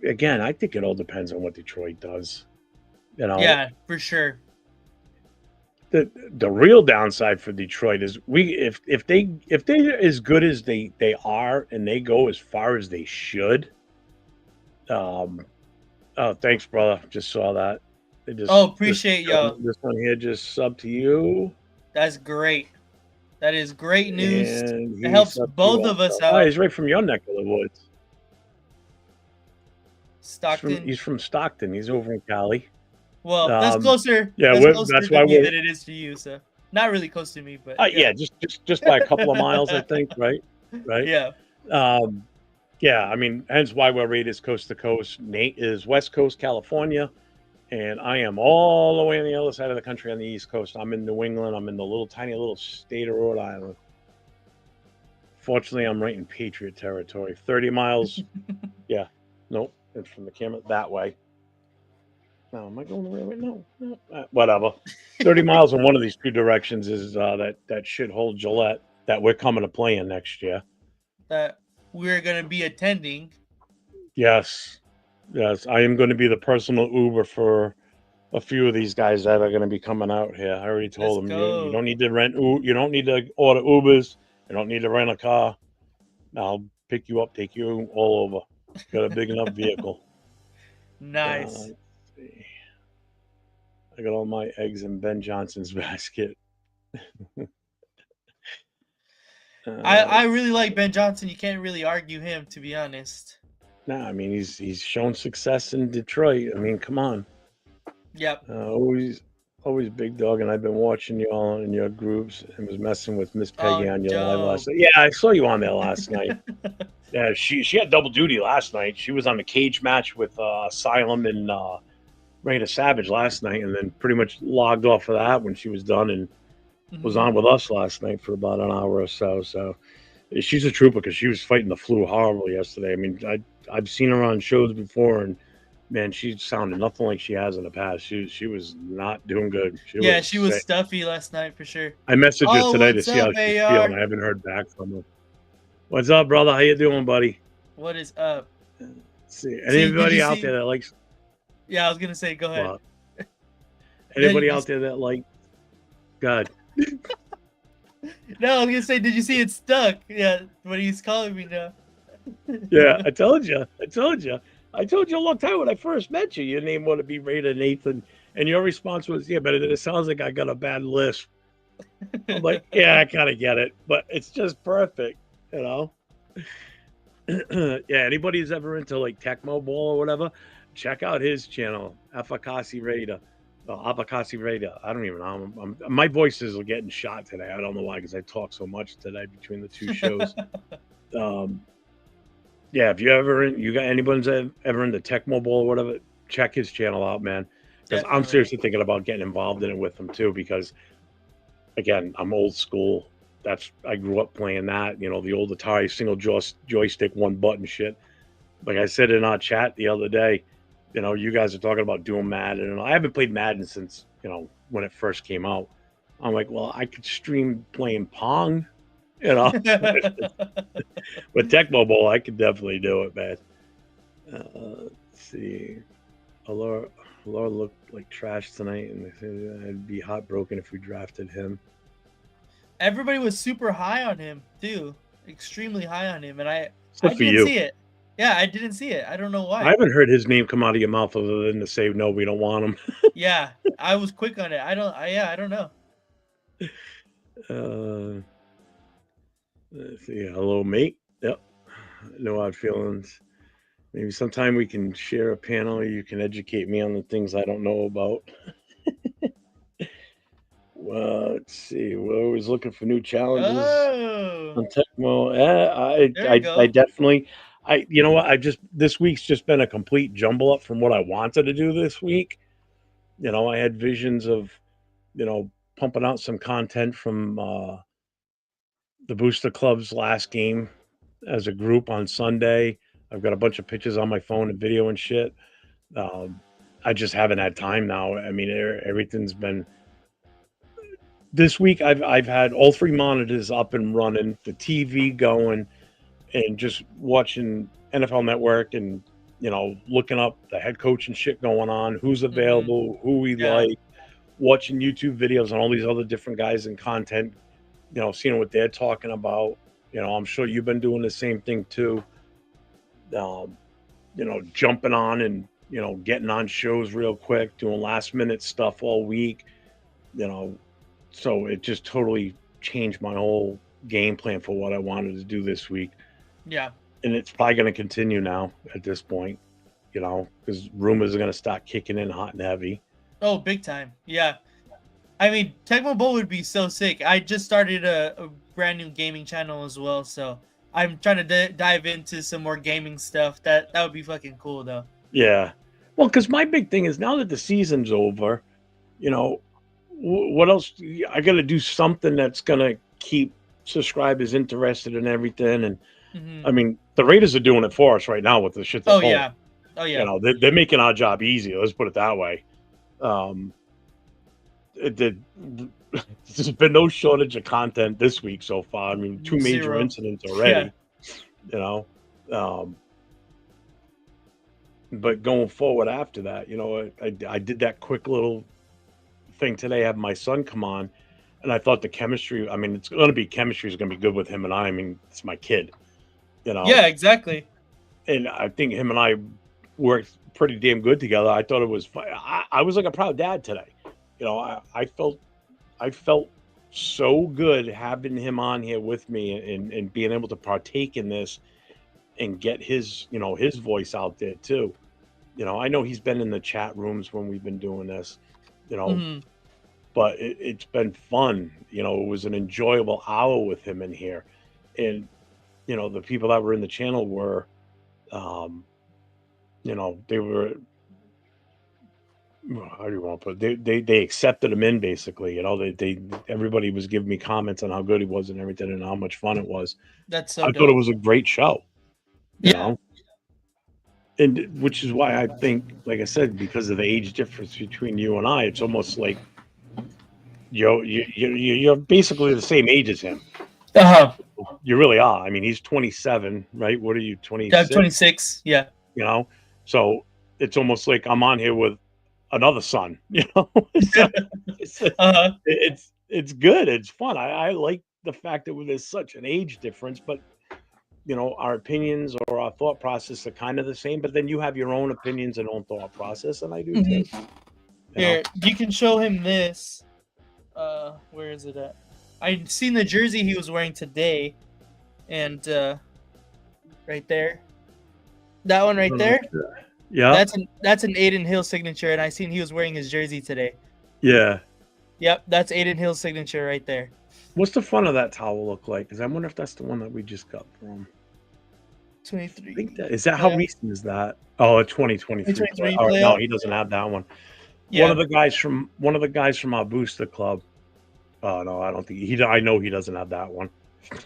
Speaker 1: Again, I think it all depends on what Detroit does.
Speaker 2: Yeah, for sure.
Speaker 1: The real downside for Detroit is if they're as good as they are and they go as far as they should. Oh, thanks, brother. Just saw that.
Speaker 2: Appreciate y'all.
Speaker 1: This one here just subbed to you.
Speaker 2: That's great. That is great news. It helps both of us out.
Speaker 1: Oh, he's right from your neck of the woods.
Speaker 2: Stockton.
Speaker 1: He's from Stockton. He's over in Cali.
Speaker 2: Well, that's closer.
Speaker 1: Yeah, that's why
Speaker 2: me than it is to you. So not really close to me, but
Speaker 1: just by a couple of miles, I think. Right.
Speaker 2: Yeah.
Speaker 1: Yeah. I mean, hence why we're Raiders Coast to Coast. Nate is West Coast, California, and I am all the way on the other side of the country on the East Coast. I'm in New England. I'm in the tiny little state of Rhode Island. Fortunately, I'm right in Patriot territory. 30 miles. Yeah. Nope. It's from the camera that way. No, am I going the right way? No. Whatever. 30 miles in one of these two directions is that shithole Gillette that we're coming to play in next year.
Speaker 2: That we're going to be attending.
Speaker 1: Yes. I am going to be the personal Uber for a few of these guys that are going to be coming out here. I already told them you don't need to rent. You don't need to order Ubers. You don't need to rent a car. I'll pick you up, take you all over. Got a big enough vehicle.
Speaker 2: Nice.
Speaker 1: I got all my eggs in Ben Johnson's basket.
Speaker 2: I really like Ben Johnson. You can't really argue him, to be honest.
Speaker 1: I mean he's shown success in Detroit. I mean, come on.
Speaker 2: Yep.
Speaker 1: Always big dog, and I've been watching you all in your groups and was messing with Miss
Speaker 2: Oh,
Speaker 1: Peggy on your live last
Speaker 2: Joe.
Speaker 1: night. Yeah, I saw you on there last night. Yeah, she had double duty last night. She was on the cage match with Asylum and Raina Savage last night, and then pretty much logged off of that when she was done and was
Speaker 2: Mhm.
Speaker 1: on with us last night for about an hour or so. So she's a trooper because she was fighting the flu horribly yesterday. I mean, I've seen her on shows before, and man, she sounded nothing like she has in the past. She was not doing good. She
Speaker 2: Yeah,
Speaker 1: was
Speaker 2: she was
Speaker 1: sick.
Speaker 2: stuffy last night for sure.
Speaker 1: I messaged her
Speaker 2: Oh,
Speaker 1: today to
Speaker 2: what's
Speaker 1: see how
Speaker 2: up,
Speaker 1: she's feeling.
Speaker 2: AR?
Speaker 1: I haven't heard back from her. What's up, brother? How you doing, buddy?
Speaker 2: What is up?
Speaker 1: Let's see
Speaker 2: See, did you
Speaker 1: anybody out there
Speaker 2: see?
Speaker 1: that likes
Speaker 2: Yeah, I was gonna say, go ahead.
Speaker 1: well,
Speaker 2: Did
Speaker 1: anybody
Speaker 2: you,
Speaker 1: out there that like God?
Speaker 2: no, I was gonna say, did you see it stuck? Yeah, what he's calling me now.
Speaker 1: Yeah, I told you. I told you. I told you a long time when I first met you. Your name wanted to be rated Nathan, and your response was, "Yeah, but it sounds like I got a bad lisp." I'm like, "Yeah, I kind of get it, but it's just perfect, you know." Yeah, anybody who's ever into like Tecmo Ball or whatever, check out his channel, Afakasi Raider. Abakasi Raider. I don't even know. My voices are getting shot today. I don't know why, because I talk so much today between the two shows. Um, Yeah, if you got anyone's ever into Tech Mobile or whatever, check his channel out, man. Because I'm
Speaker 2: Definitely.
Speaker 1: seriously thinking about getting involved in it with him too. Because again, I'm old school. I grew up playing that. You know, the old Atari single joystick, one button shit. Like I said in our chat the other day, you know, you guys are talking about doing Madden, and I haven't played Madden since when it first came out. I'm like, well, I could stream playing Pong, you know. With Tecmo Bowl, I could definitely do it, man. Let's see. Allure, Allure looked like trash tonight, and they said I'd be heartbroken if we drafted him.
Speaker 2: Everybody was super high on him too, extremely high on him, and I
Speaker 1: Except for
Speaker 2: didn't
Speaker 1: you.
Speaker 2: see it. Yeah, I didn't see it. I don't know
Speaker 1: I
Speaker 2: why.
Speaker 1: haven't heard his name come out of your mouth other than to say, no, we don't want him.
Speaker 2: Yeah, I was quick on it. I don't know.
Speaker 1: uh, let's see. Hello, mate. Yep. No hard feelings. Maybe sometime we can share a panel. You can educate me on the things I don't know about. Well, let's see. We're always looking for new challenges
Speaker 2: Oh,
Speaker 1: on Tecmo. I,
Speaker 2: there you
Speaker 1: I
Speaker 2: go.
Speaker 1: definitely, you know what? This week's just been a complete jumble up from what I wanted to do this week. You know, I had visions of, pumping out some content from the Booster Club's last game as a group on Sunday. I've got a bunch of pictures on my phone and video and shit. Um, I just haven't had time now. I mean, everything's been this week. I've had all three monitors up and running, the TV going, and just watching NFL Network and looking up the head coach and shit going on, who's
Speaker 2: Hmm.
Speaker 1: available, who we
Speaker 2: Yeah.
Speaker 1: like, watching YouTube videos on all these other different guys and content, seeing what they're talking about. I'm sure you've been doing the same thing too. Um, jumping on and getting on shows real quick, doing last minute stuff all week. You know, so it just totally changed my whole game plan for what I wanted to do this week,
Speaker 2: Yeah.
Speaker 1: and it's probably going to continue now at this point. Because rumors are going to start kicking in hot and heavy.
Speaker 2: Oh, big time. Yeah. I mean, Tecmo Bowl would be so sick. I just started a brand new gaming channel as well, so I'm trying to dive into some more gaming stuff. That would be fucking cool, though.
Speaker 1: Yeah. Well, because my big thing is now that the season's over, you know, what else? I got to do something that's going to keep subscribers interested in everything. And
Speaker 2: Hmm.
Speaker 1: I mean, the Raiders are doing it for us right now with the shit they're
Speaker 2: Oh
Speaker 1: pulling.
Speaker 2: yeah. Oh yeah.
Speaker 1: They're making our job easier. Let's put it that way. Um, it did. There's been no shortage of content this week so far. I mean, two major
Speaker 2: Zero.
Speaker 1: incidents
Speaker 2: Yeah.
Speaker 1: already. You know, um, but going forward after that, I did that quick little thing today. Have my son come on, and I thought the chemistry. I mean, it's going to be chemistry is going to be good with him and I. I mean, it's my kid, you know,
Speaker 2: Yeah. Exactly.
Speaker 1: and I think him and I worked pretty damn good together. I thought it was. I was like a proud dad today. I felt so good having him on here with me and being able to partake in this and get his voice out there too. I know he's been in the chat rooms when we've been doing this, you know,
Speaker 2: Hmm.
Speaker 1: but it's been fun. It was an enjoyable hour with him in here. And, the people that were in the channel were, um, they were, how do you want to put it? They accepted him in basically. Everybody was giving me comments on how good he was and everything and how much fun it was.
Speaker 2: That's so
Speaker 1: I thought it
Speaker 2: dope.
Speaker 1: was a great show, you
Speaker 2: Yeah.
Speaker 1: know, and which is why I think, like I said, because of the age difference between you and I, it's almost like you're basically the same age as him.
Speaker 2: Uh-huh.
Speaker 1: You really are. I mean, he's 27, right? What are you,
Speaker 2: I'm
Speaker 1: 26?
Speaker 2: 26. Yeah.
Speaker 1: You know, so it's almost like I'm on here with another son. So it's
Speaker 2: Uh-huh.
Speaker 1: it's good. It's fun. I like the fact that there's such an age difference, but our opinions or our thought process are kind of the same. But then you have your own opinions and own thought process, and I do
Speaker 2: Hmm.
Speaker 1: too. You know,
Speaker 2: Here, you can show him this. Where is it at? I seen the jersey he was wearing today, and right there, that one right there.
Speaker 1: yeah,
Speaker 2: That's an Aiden Hill signature, and I seen he was wearing his jersey today.
Speaker 1: yeah.
Speaker 2: Yep, that's Aiden Hill's signature right there.
Speaker 1: What's the front of that towel look like? Because I wonder if that's the one that we just got from. I
Speaker 2: 23.
Speaker 1: think that is that. How
Speaker 2: Yeah,
Speaker 1: recent is that? Oh, a 2023 play.
Speaker 2: 2023
Speaker 1: All right, no,
Speaker 2: playoff.
Speaker 1: he doesn't have that one. One
Speaker 2: Yeah,
Speaker 1: of the guys from our booster club. Oh no, I don't think he. I know he doesn't have that one.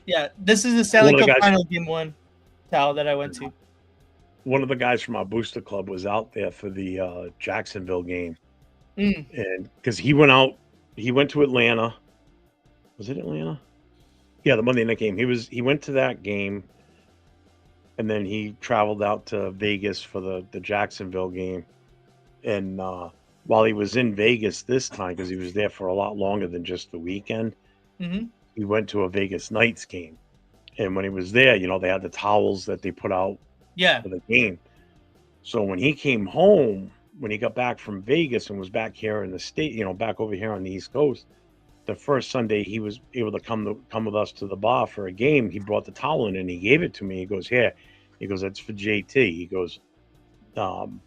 Speaker 2: yeah. This is the
Speaker 1: One
Speaker 2: Stanley
Speaker 1: of the
Speaker 2: Cup
Speaker 1: guys.
Speaker 2: Final Game 1 towel that I went to.
Speaker 1: One of the guys from our booster club was out there for the Jacksonville game,
Speaker 2: Mm,
Speaker 1: and because he went to Atlanta. Was it Atlanta? Yeah, the Monday night game. He went to that game, and then he traveled out to Vegas for the Jacksonville game. And while he was in Vegas this time, because he was there for a lot longer than just the weekend,
Speaker 2: mm-hmm.
Speaker 1: he went to a Vegas Knights game. And when he was there, they had the towels that they put out
Speaker 2: Yeah.
Speaker 1: for the game. So when he came home, when he got back from Vegas and was back here in the state, back over here on the East Coast, the first Sunday he was able to come with us to the bar for a game, he brought the towel in and he gave it to me. He goes, "Here," he goes, "That's for JT." He goes, um,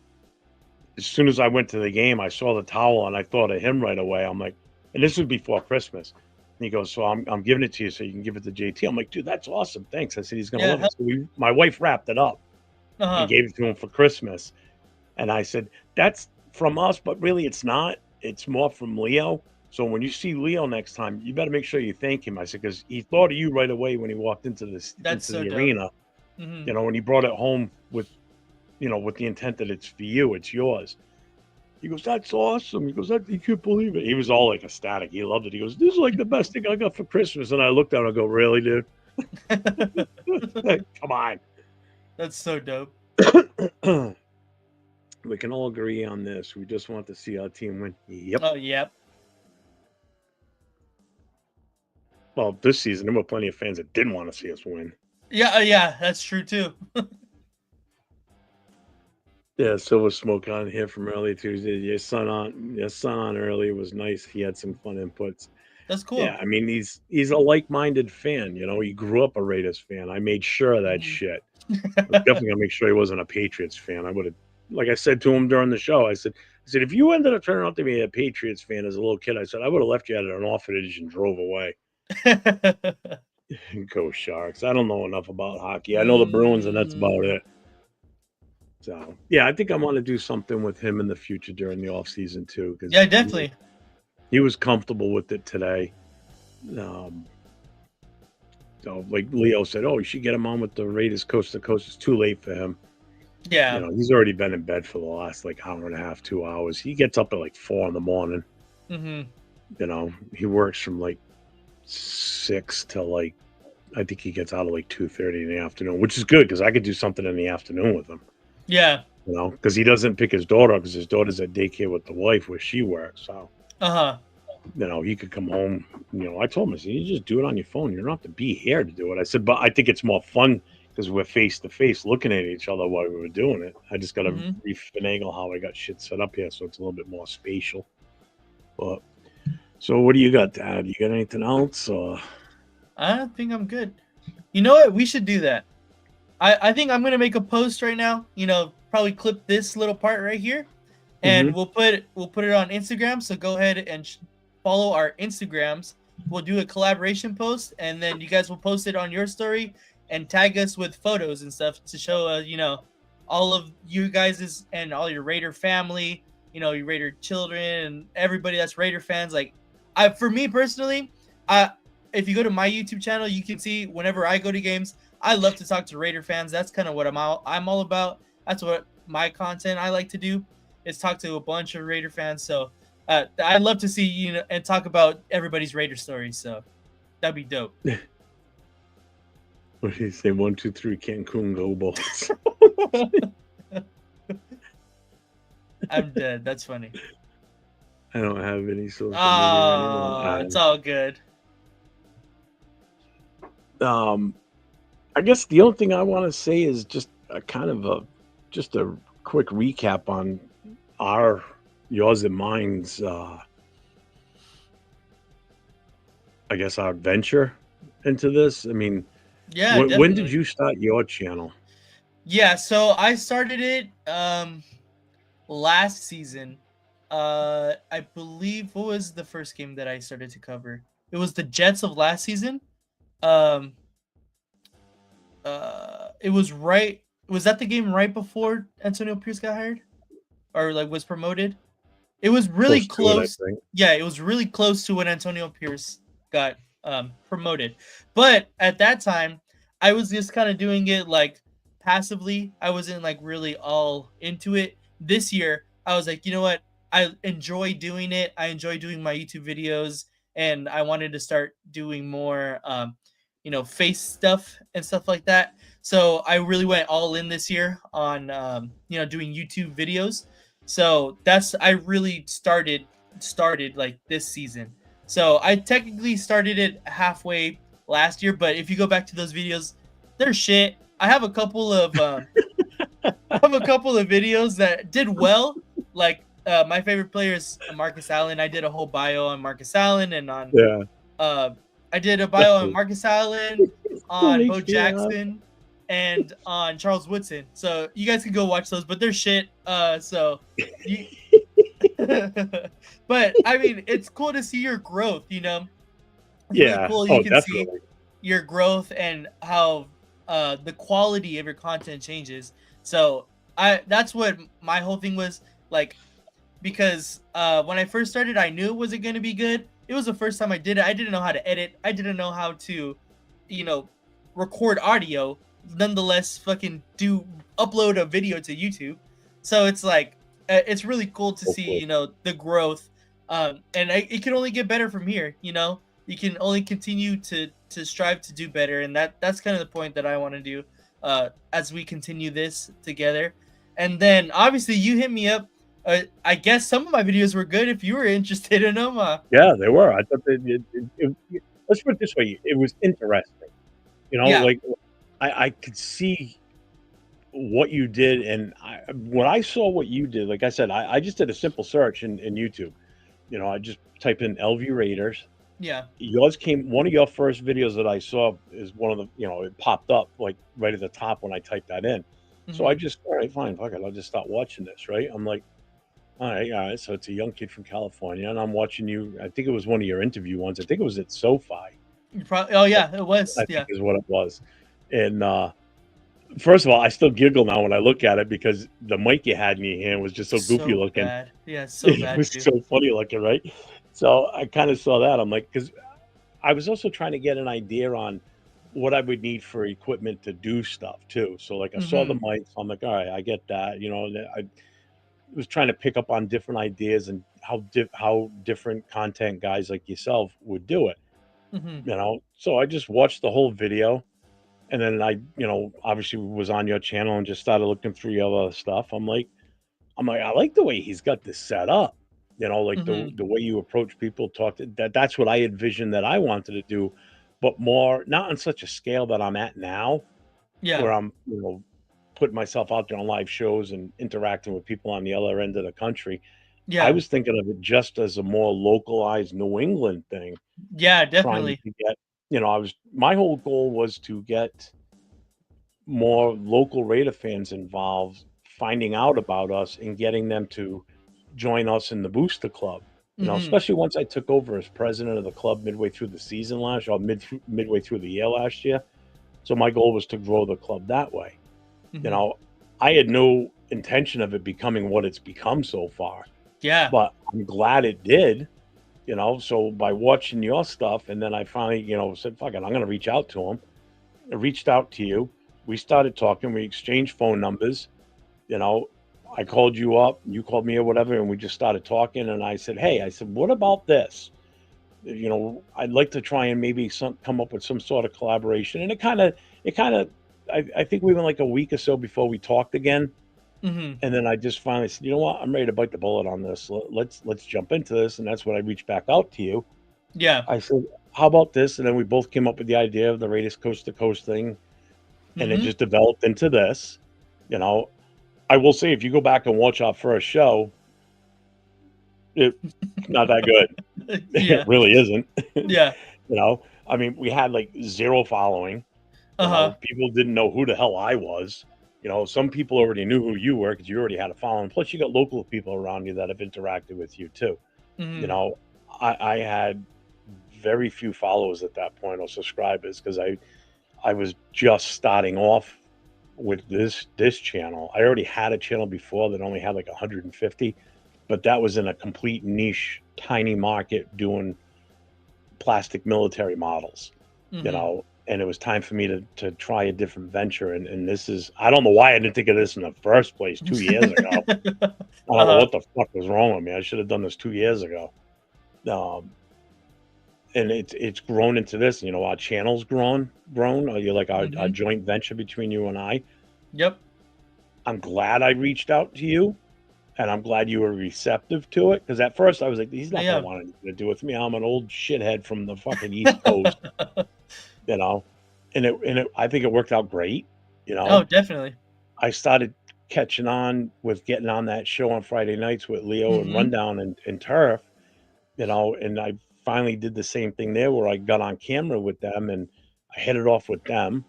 Speaker 1: as soon as I went to the game, I saw the towel and I thought of him right away. I'm like, and this was before Christmas. And he goes, "So I'm giving it to you so you can give it to JT." I'm like, "Dude, that's awesome. Thanks." I said, "He's gonna love
Speaker 2: Yeah.
Speaker 1: it." So my wife wrapped it up and
Speaker 2: Uh-huh.
Speaker 1: gave it to him for Christmas. And I said, "That's from us, but really it's not. It's more from Leo. So when you see Leo next time, you better make sure you thank him." I said, "Because he thought of you right away when he walked
Speaker 2: That's
Speaker 1: into
Speaker 2: so
Speaker 1: the
Speaker 2: dope.
Speaker 1: arena,
Speaker 2: Mm-hmm.
Speaker 1: and he brought it home with the intent that it's for you, it's yours." He goes, "That's awesome." He goes, "You can't believe it." He was all like ecstatic. He loved it. He goes, "This is like the best thing I got for Christmas." And I looked at him and go, "Really, dude? Come on."
Speaker 2: That's so dope.
Speaker 1: We can all agree on this. We just want to see our team win. Yep.
Speaker 2: Oh, yep.
Speaker 1: Well, this season, there were plenty of fans that didn't want to see us win.
Speaker 2: Yeah, yeah, that's true too.
Speaker 1: Yeah, Silver Smoke on here from early Tuesday. Your son on early was nice. He had some fun inputs.
Speaker 2: That's
Speaker 1: Yeah,
Speaker 2: cool.
Speaker 1: I mean he's a like-minded fan. He grew up a Raiders fan. I made sure of that
Speaker 2: Mhm.
Speaker 1: shit. I was definitely gonna make sure he wasn't a Patriots fan. I would have, like I said to him during the show, I said, if you ended up turning out to be a Patriots fan as a little kid, I said I would have left you at an orphanage and drove away. Go Sharks! I don't know enough about hockey. I know the Bruins, and that's about
Speaker 2: Mm,
Speaker 1: it. So yeah, I think I want to do something with him in the future during the off season too,
Speaker 2: yeah,
Speaker 1: because
Speaker 2: definitely.
Speaker 1: he was comfortable with it today. Um, so like Leo said, "Oh, you should get him on with the Raiders coast to coast." It's too late for him.
Speaker 2: Yeah.
Speaker 1: He's already been in bed for the last like hour and a half, 2 hours. He gets up at like 4 in the morning.
Speaker 2: Mm-hmm.
Speaker 1: He works from like 6 till like I think he gets out at like 2:30 in the afternoon, which is good because I could do something in the afternoon with him.
Speaker 2: Yeah.
Speaker 1: Because he doesn't pick his daughter up because his daughter's at daycare with the wife where she works. So
Speaker 2: Uh-huh.
Speaker 1: he could come home. I told him, I said, "You just do it on your phone. You don't have to be here to do it." I said, "But I think it's more fun because we're face to face looking at each other while we were doing it. I just got to
Speaker 2: Mm-hmm.
Speaker 1: refinagle how I got shit set up here so it's a little bit more spatial." But so, what do you got, Dad? You got anything else? Or
Speaker 2: I think I'm good. You know what? We should do that. I think I'm gonna make a post right now. probably clip this little part right here, and
Speaker 1: Hmm.
Speaker 2: we'll put it on Instagram. So go ahead and follow our Instagrams. We'll do a collaboration post, and then you guys will post it on your story and tag us with photos and stuff to show all of you guys and all your Raider family, your Raider children and everybody that's Raider fans. Like, for me personally, I if you go to my YouTube channel, you can see whenever I go to games, I love to talk to Raider fans. That's kind of what I'm all about. That's what my content I like to do is talk to a bunch of Raider fans. So I'd love to see and talk about everybody's Raider stories. So that'd be dope.
Speaker 1: What do you say? 1, 2, 3, Cancun go Bolts.
Speaker 2: I'm dead. That's funny.
Speaker 1: I don't have any social media
Speaker 2: Oh, it's
Speaker 1: anymore.
Speaker 2: all good.
Speaker 1: I guess the only thing I want to say is just a just a quick recap on yours and mine's, I guess our venture into this. I mean,
Speaker 2: Yeah,
Speaker 1: when did
Speaker 2: definitely.
Speaker 1: you start your channel?
Speaker 2: Yeah, so I started it last season. I believe, what was the first game that I started to cover? It was the Jets of last season. Um it was right was that the game right before Antonio Pierce got hired or like was promoted? It was really
Speaker 1: Close to it, I
Speaker 2: close.
Speaker 1: think.
Speaker 2: Yeah, it was really close to when Antonio Pierce got promoted. But at that time, I was just kind of doing it like passively. I wasn't like really all into it. This year, I was like, you know what? I enjoy doing it. I enjoy doing my YouTube videos, and I wanted to start doing more, face stuff and stuff like that. So I really went all in this year on, doing YouTube videos. So that's I really started like this season. So I technically started it halfway last year, but if you go back to those videos, they're shit. I have a couple of videos that did well. Like my favorite player is Marcus Allen. I did a whole bio on Marcus Allen and on
Speaker 1: Yeah,
Speaker 2: uh, I did a
Speaker 1: that's
Speaker 2: bio on
Speaker 1: what
Speaker 2: Marcus Allen, on Bo
Speaker 1: makes me laugh.
Speaker 2: Jackson, and on Charles Woodson. So you guys can go watch those, but they're shit. So you but I mean, it's cool to see your growth. It's really
Speaker 1: Yeah.
Speaker 2: cool. You
Speaker 1: Oh,
Speaker 2: can see
Speaker 1: definitely.
Speaker 2: your growth and how the quality of your content changes. So that's what my whole thing was like. Because when I first started, I knew it wasn't going to be good. It was the first time I did it. I didn't know how to edit. I didn't know how to, you know, record audio. Nonetheless, fucking upload a video to YouTube. So it's like it's really cool to see
Speaker 1: Hopefully.
Speaker 2: the growth, and it can only get better from here. You can only continue to strive to do better, and that's kind of the point that I want to do as we continue this together. And then obviously you hit me up. I guess some of my videos were good if you were interested in them.
Speaker 1: Yeah, they were. I thought let's put it this way, it was interesting.
Speaker 2: Yeah,
Speaker 1: Like I could see what you did, and when I saw what you did, like I said, I just did a simple search in YouTube. I just typed in LV Raiders.
Speaker 2: yeah,
Speaker 1: Yours came one of your first videos that I saw is one of the, it popped up like right at the top when I typed that in. So I
Speaker 2: hmm
Speaker 1: just, all right, fine, fuck it, I'll just start watching this, right? I'm like, all right. So it's a young kid from California, and I'm watching you. I think it was one of your interview ones. I think it was at SoFi.
Speaker 2: Oh
Speaker 1: I
Speaker 2: yeah, it was.
Speaker 1: I think
Speaker 2: Yeah,
Speaker 1: is what it was. And first of all, I still giggle now when I look at it because the mic you had in your hand was just so goofy
Speaker 2: so
Speaker 1: looking.
Speaker 2: bad. Yeah, so
Speaker 1: It
Speaker 2: bad
Speaker 1: was
Speaker 2: too.
Speaker 1: so funny looking, right? So I kind of saw that. I'm like, because I was also trying to get an idea on what I would need for equipment to do stuff too. So like I saw the
Speaker 2: hmm
Speaker 1: mics, I'm like, all right, I get that. And I was trying to pick up on different ideas and how different content guys like yourself would do it.
Speaker 2: hmm
Speaker 1: So I just watched the whole video, and then I, obviously was on your channel and just started looking through your other stuff. I'm like, I like the way he's got this set up. Like the
Speaker 2: hmm
Speaker 1: the way you approach people, that's what I envisioned that I wanted to do, but more not on such a scale that I'm at now,
Speaker 2: Yeah,
Speaker 1: where I'm, putting myself out there on live shows and interacting with people on the other end of the country. I
Speaker 2: yeah,
Speaker 1: was thinking of it just as a more localized New England thing,
Speaker 2: yeah,
Speaker 1: trying
Speaker 2: definitely.
Speaker 1: to get, my whole goal was to get more local Raider fans involved finding out about us and getting them to join us in the booster club. Especially once I took over as president of the club midway through the season last year, or midway through the year last year. So my goal was to grow the club that way. I had no intention of it becoming what it's become so far.
Speaker 2: Yeah.
Speaker 1: But I'm glad it did. So by watching your stuff, and then I finally, said, fuck it, I'm going to reach out to him. I reached out to you. We started talking. We exchanged phone numbers. I called you up, you called me or whatever, and we just started talking. And I said, hey, what about this? I'd like to try and maybe come up with some sort of collaboration. And I think we went like a week or so before we talked again. And then I just finally said, you know what, I'm ready to bite the bullet on this. Let's jump into this. And that's when I reached back out to you.
Speaker 2: Yeah.
Speaker 1: I said, how about this? And then we both came up with the idea of the Raiders Coast to Coast thing. And it just developed into this. I will say, if you go back and watch our first show, it's not that good.
Speaker 2: Yeah.
Speaker 1: It really isn't.
Speaker 2: Yeah.
Speaker 1: I mean, we had like 0 following. People didn't know who the hell I was. Some people already knew who you were because you already had a following. Plus, you got local people around you that have interacted with you too. I had very few followers at that point or subscribers because I was just starting off with this channel. I already had a channel before that only had like 150, but that was in a complete niche, tiny market doing plastic military models. And it was time for me to try a different venture. And this is, I don't know why I didn't think of this in the first place 2 years ago. I don't know what the fuck was wrong with me. I should have done this 2 years ago. And it's grown into this. Our channel's grown. You're like our joint venture between you and I.
Speaker 2: Yep.
Speaker 1: I'm glad I reached out to you, and I'm glad you were receptive to it. Because at first I was like, he's not gonna want anything to do with me. I'm an old shithead from the fucking East Coast. And I think it worked out great.
Speaker 2: Oh, definitely.
Speaker 1: I started catching on with getting on that show on Friday nights with Leo and Rundown and Turf. And I finally did the same thing there where I got on camera with them and I hit it off with them.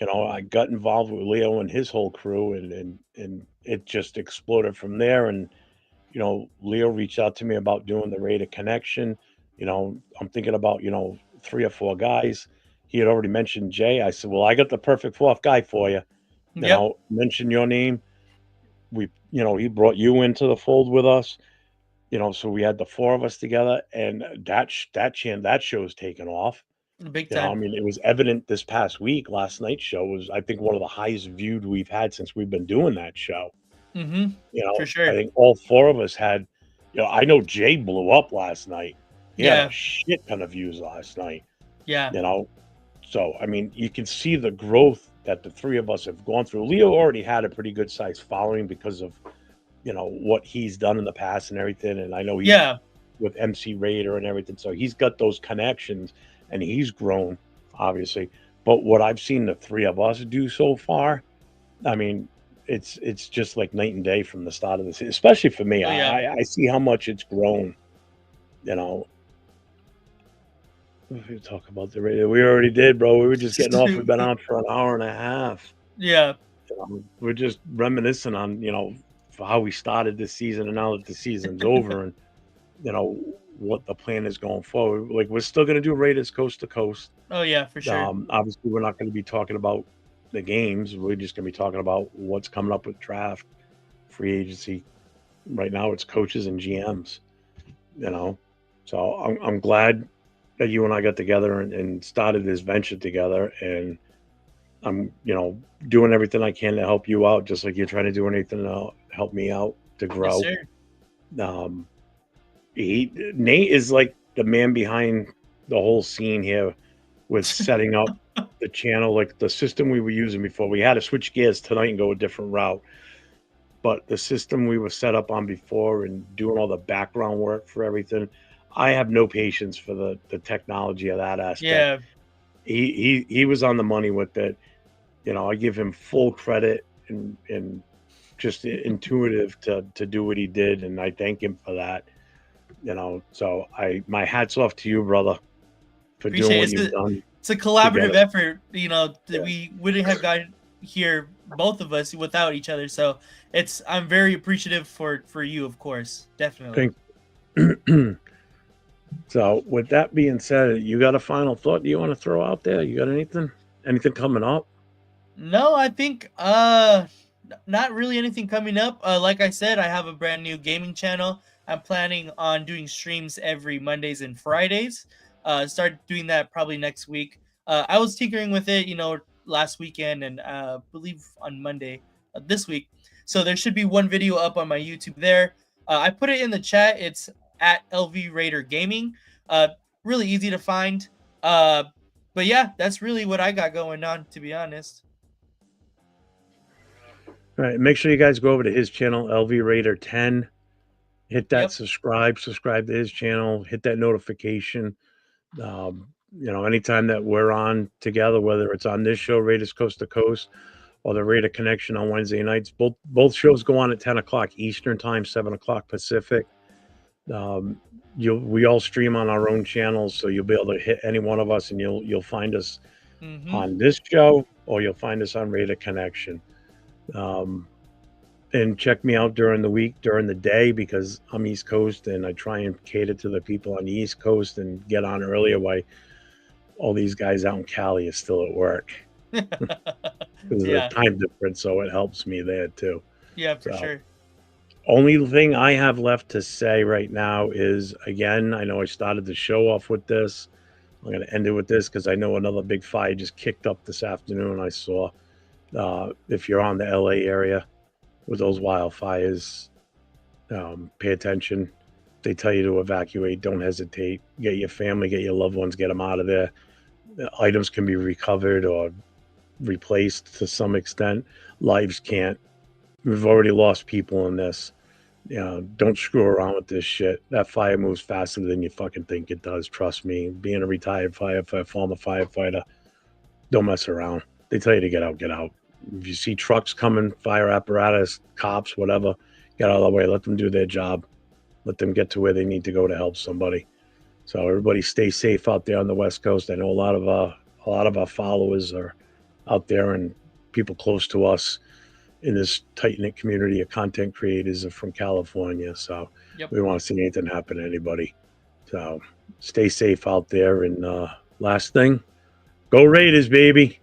Speaker 1: I got involved with Leo and his whole crew and it just exploded from there. And, Leo reached out to me about doing the Raider Connection. I'm thinking about, 3 or 4 guys. He had already mentioned Jay. I said, well, I got the perfect 4th guy for you. Mention your name. He brought you into the fold with us. So we had the 4 of us together, and that show's taken off.
Speaker 2: Big time.
Speaker 1: I mean, it was evident this past week. Last night's show was, I think, one of the highest viewed we've had since we've been doing that show.
Speaker 2: For sure.
Speaker 1: I think all 4 of us had. I know Jay blew up last night. He had a shit ton of views last night.
Speaker 2: Yeah.
Speaker 1: So I mean, you can see the growth that the 3 of us have gone through. Leo already had a pretty good sized following because of what he's done in the past and everything. And I know he's with MC Raider and everything. So he's got those connections and he's grown, obviously. But what I've seen the 3 of us do so far, I mean, it's just like night and day from the start of this, especially for me. I see how much it's grown. We talk about the radio. We already did, bro. We were just getting off. We've been on for an hour and a half.
Speaker 2: Yeah.
Speaker 1: We're just reminiscing on, for how we started this season and now that the season's over and, what the plan is going forward. Like, we're still going to do Raiders Coast to Coast.
Speaker 2: Oh, yeah, for sure.
Speaker 1: Obviously, we're not going to be talking about the games. We're just going to be talking about what's coming up with draft, free agency. Right now, it's coaches and GMs, So I'm glad that you and I got together and started this venture together, and I'm, doing everything I can to help you out, just like you're trying to do anything to help me out to grow.
Speaker 2: Yes, sir.
Speaker 1: Nate is like the man behind the whole scene here with setting up the channel, like the system we were using before. We had to switch gears tonight and go a different route, but the system we were set up on before and doing all the background work for everything, I have no patience for the technology of that aspect.
Speaker 2: Yeah.
Speaker 1: He was on the money with it. I give him full credit and just intuitive to do what he did, and I thank him for that. So my hat's off to you, brother, for doing what you've done.
Speaker 2: It's a collaborative effort. We wouldn't have gotten hear both of us without each other. So I'm very appreciative for you, of course, definitely.
Speaker 1: Thank- So, with that being said, you got a final thought you want to throw out there? You got anything? Anything coming up?
Speaker 2: No, I think not really anything coming up. Like I said, I have a brand new gaming channel. I'm planning on doing streams every Mondays and Fridays. Start doing that probably next week. I was tinkering with it, last weekend and believe on Monday this week. So there should be one video up on my YouTube there. I put it in the chat. It's at LV Raider Gaming. Uh, really easy to find. But yeah, that's really what I got going on, to be honest.
Speaker 1: All right. Make sure you guys go over to his channel, LV Raider 10. Hit that
Speaker 2: Yep.
Speaker 1: subscribe to his channel, hit that notification. Anytime that we're on together, whether it's on this show, Raiders Coast to Coast, or the Raider Connection on Wednesday nights, both shows go on at 10 o'clock Eastern time, 7 o'clock Pacific. We all stream on our own channels, so you'll be able to hit any one of us, and you'll find us on this show, or you'll find us on Raider Connection. And check me out during the week, during the day, because I'm East Coast and I try and cater to the people on the East Coast and get on earlier while all these guys out in Cali are still at work because of the
Speaker 2: Yeah.
Speaker 1: time difference. So it helps me there too.
Speaker 2: Yeah, for
Speaker 1: So,
Speaker 2: sure.
Speaker 1: only thing I have left to say right now is, again, I know I started the show off with this. I'm going to end it with this because I know another big fire just kicked up this afternoon. I saw, if you're on the LA area with those wildfires, pay attention. They tell you to evacuate. Don't hesitate. Get your family, get your loved ones, get them out of there. The items can be recovered or replaced to some extent. Lives can't. We've already lost people in this. Don't screw around with this shit. That fire moves faster than you fucking think it does. Trust me. Being a retired firefighter, former firefighter, don't mess around. They tell you to get out, get out. If you see trucks coming, fire apparatus, cops, whatever, get out of the way. Let them do their job. Let them get to where they need to go to help somebody. So everybody stay safe out there on the West Coast. I know a lot of our followers are out there, and people close to us in this tight knit community of content creators are from California. So
Speaker 2: Yep.
Speaker 1: we don't want to see anything happen to anybody. So stay safe out there. And last thing, go Raiders, baby.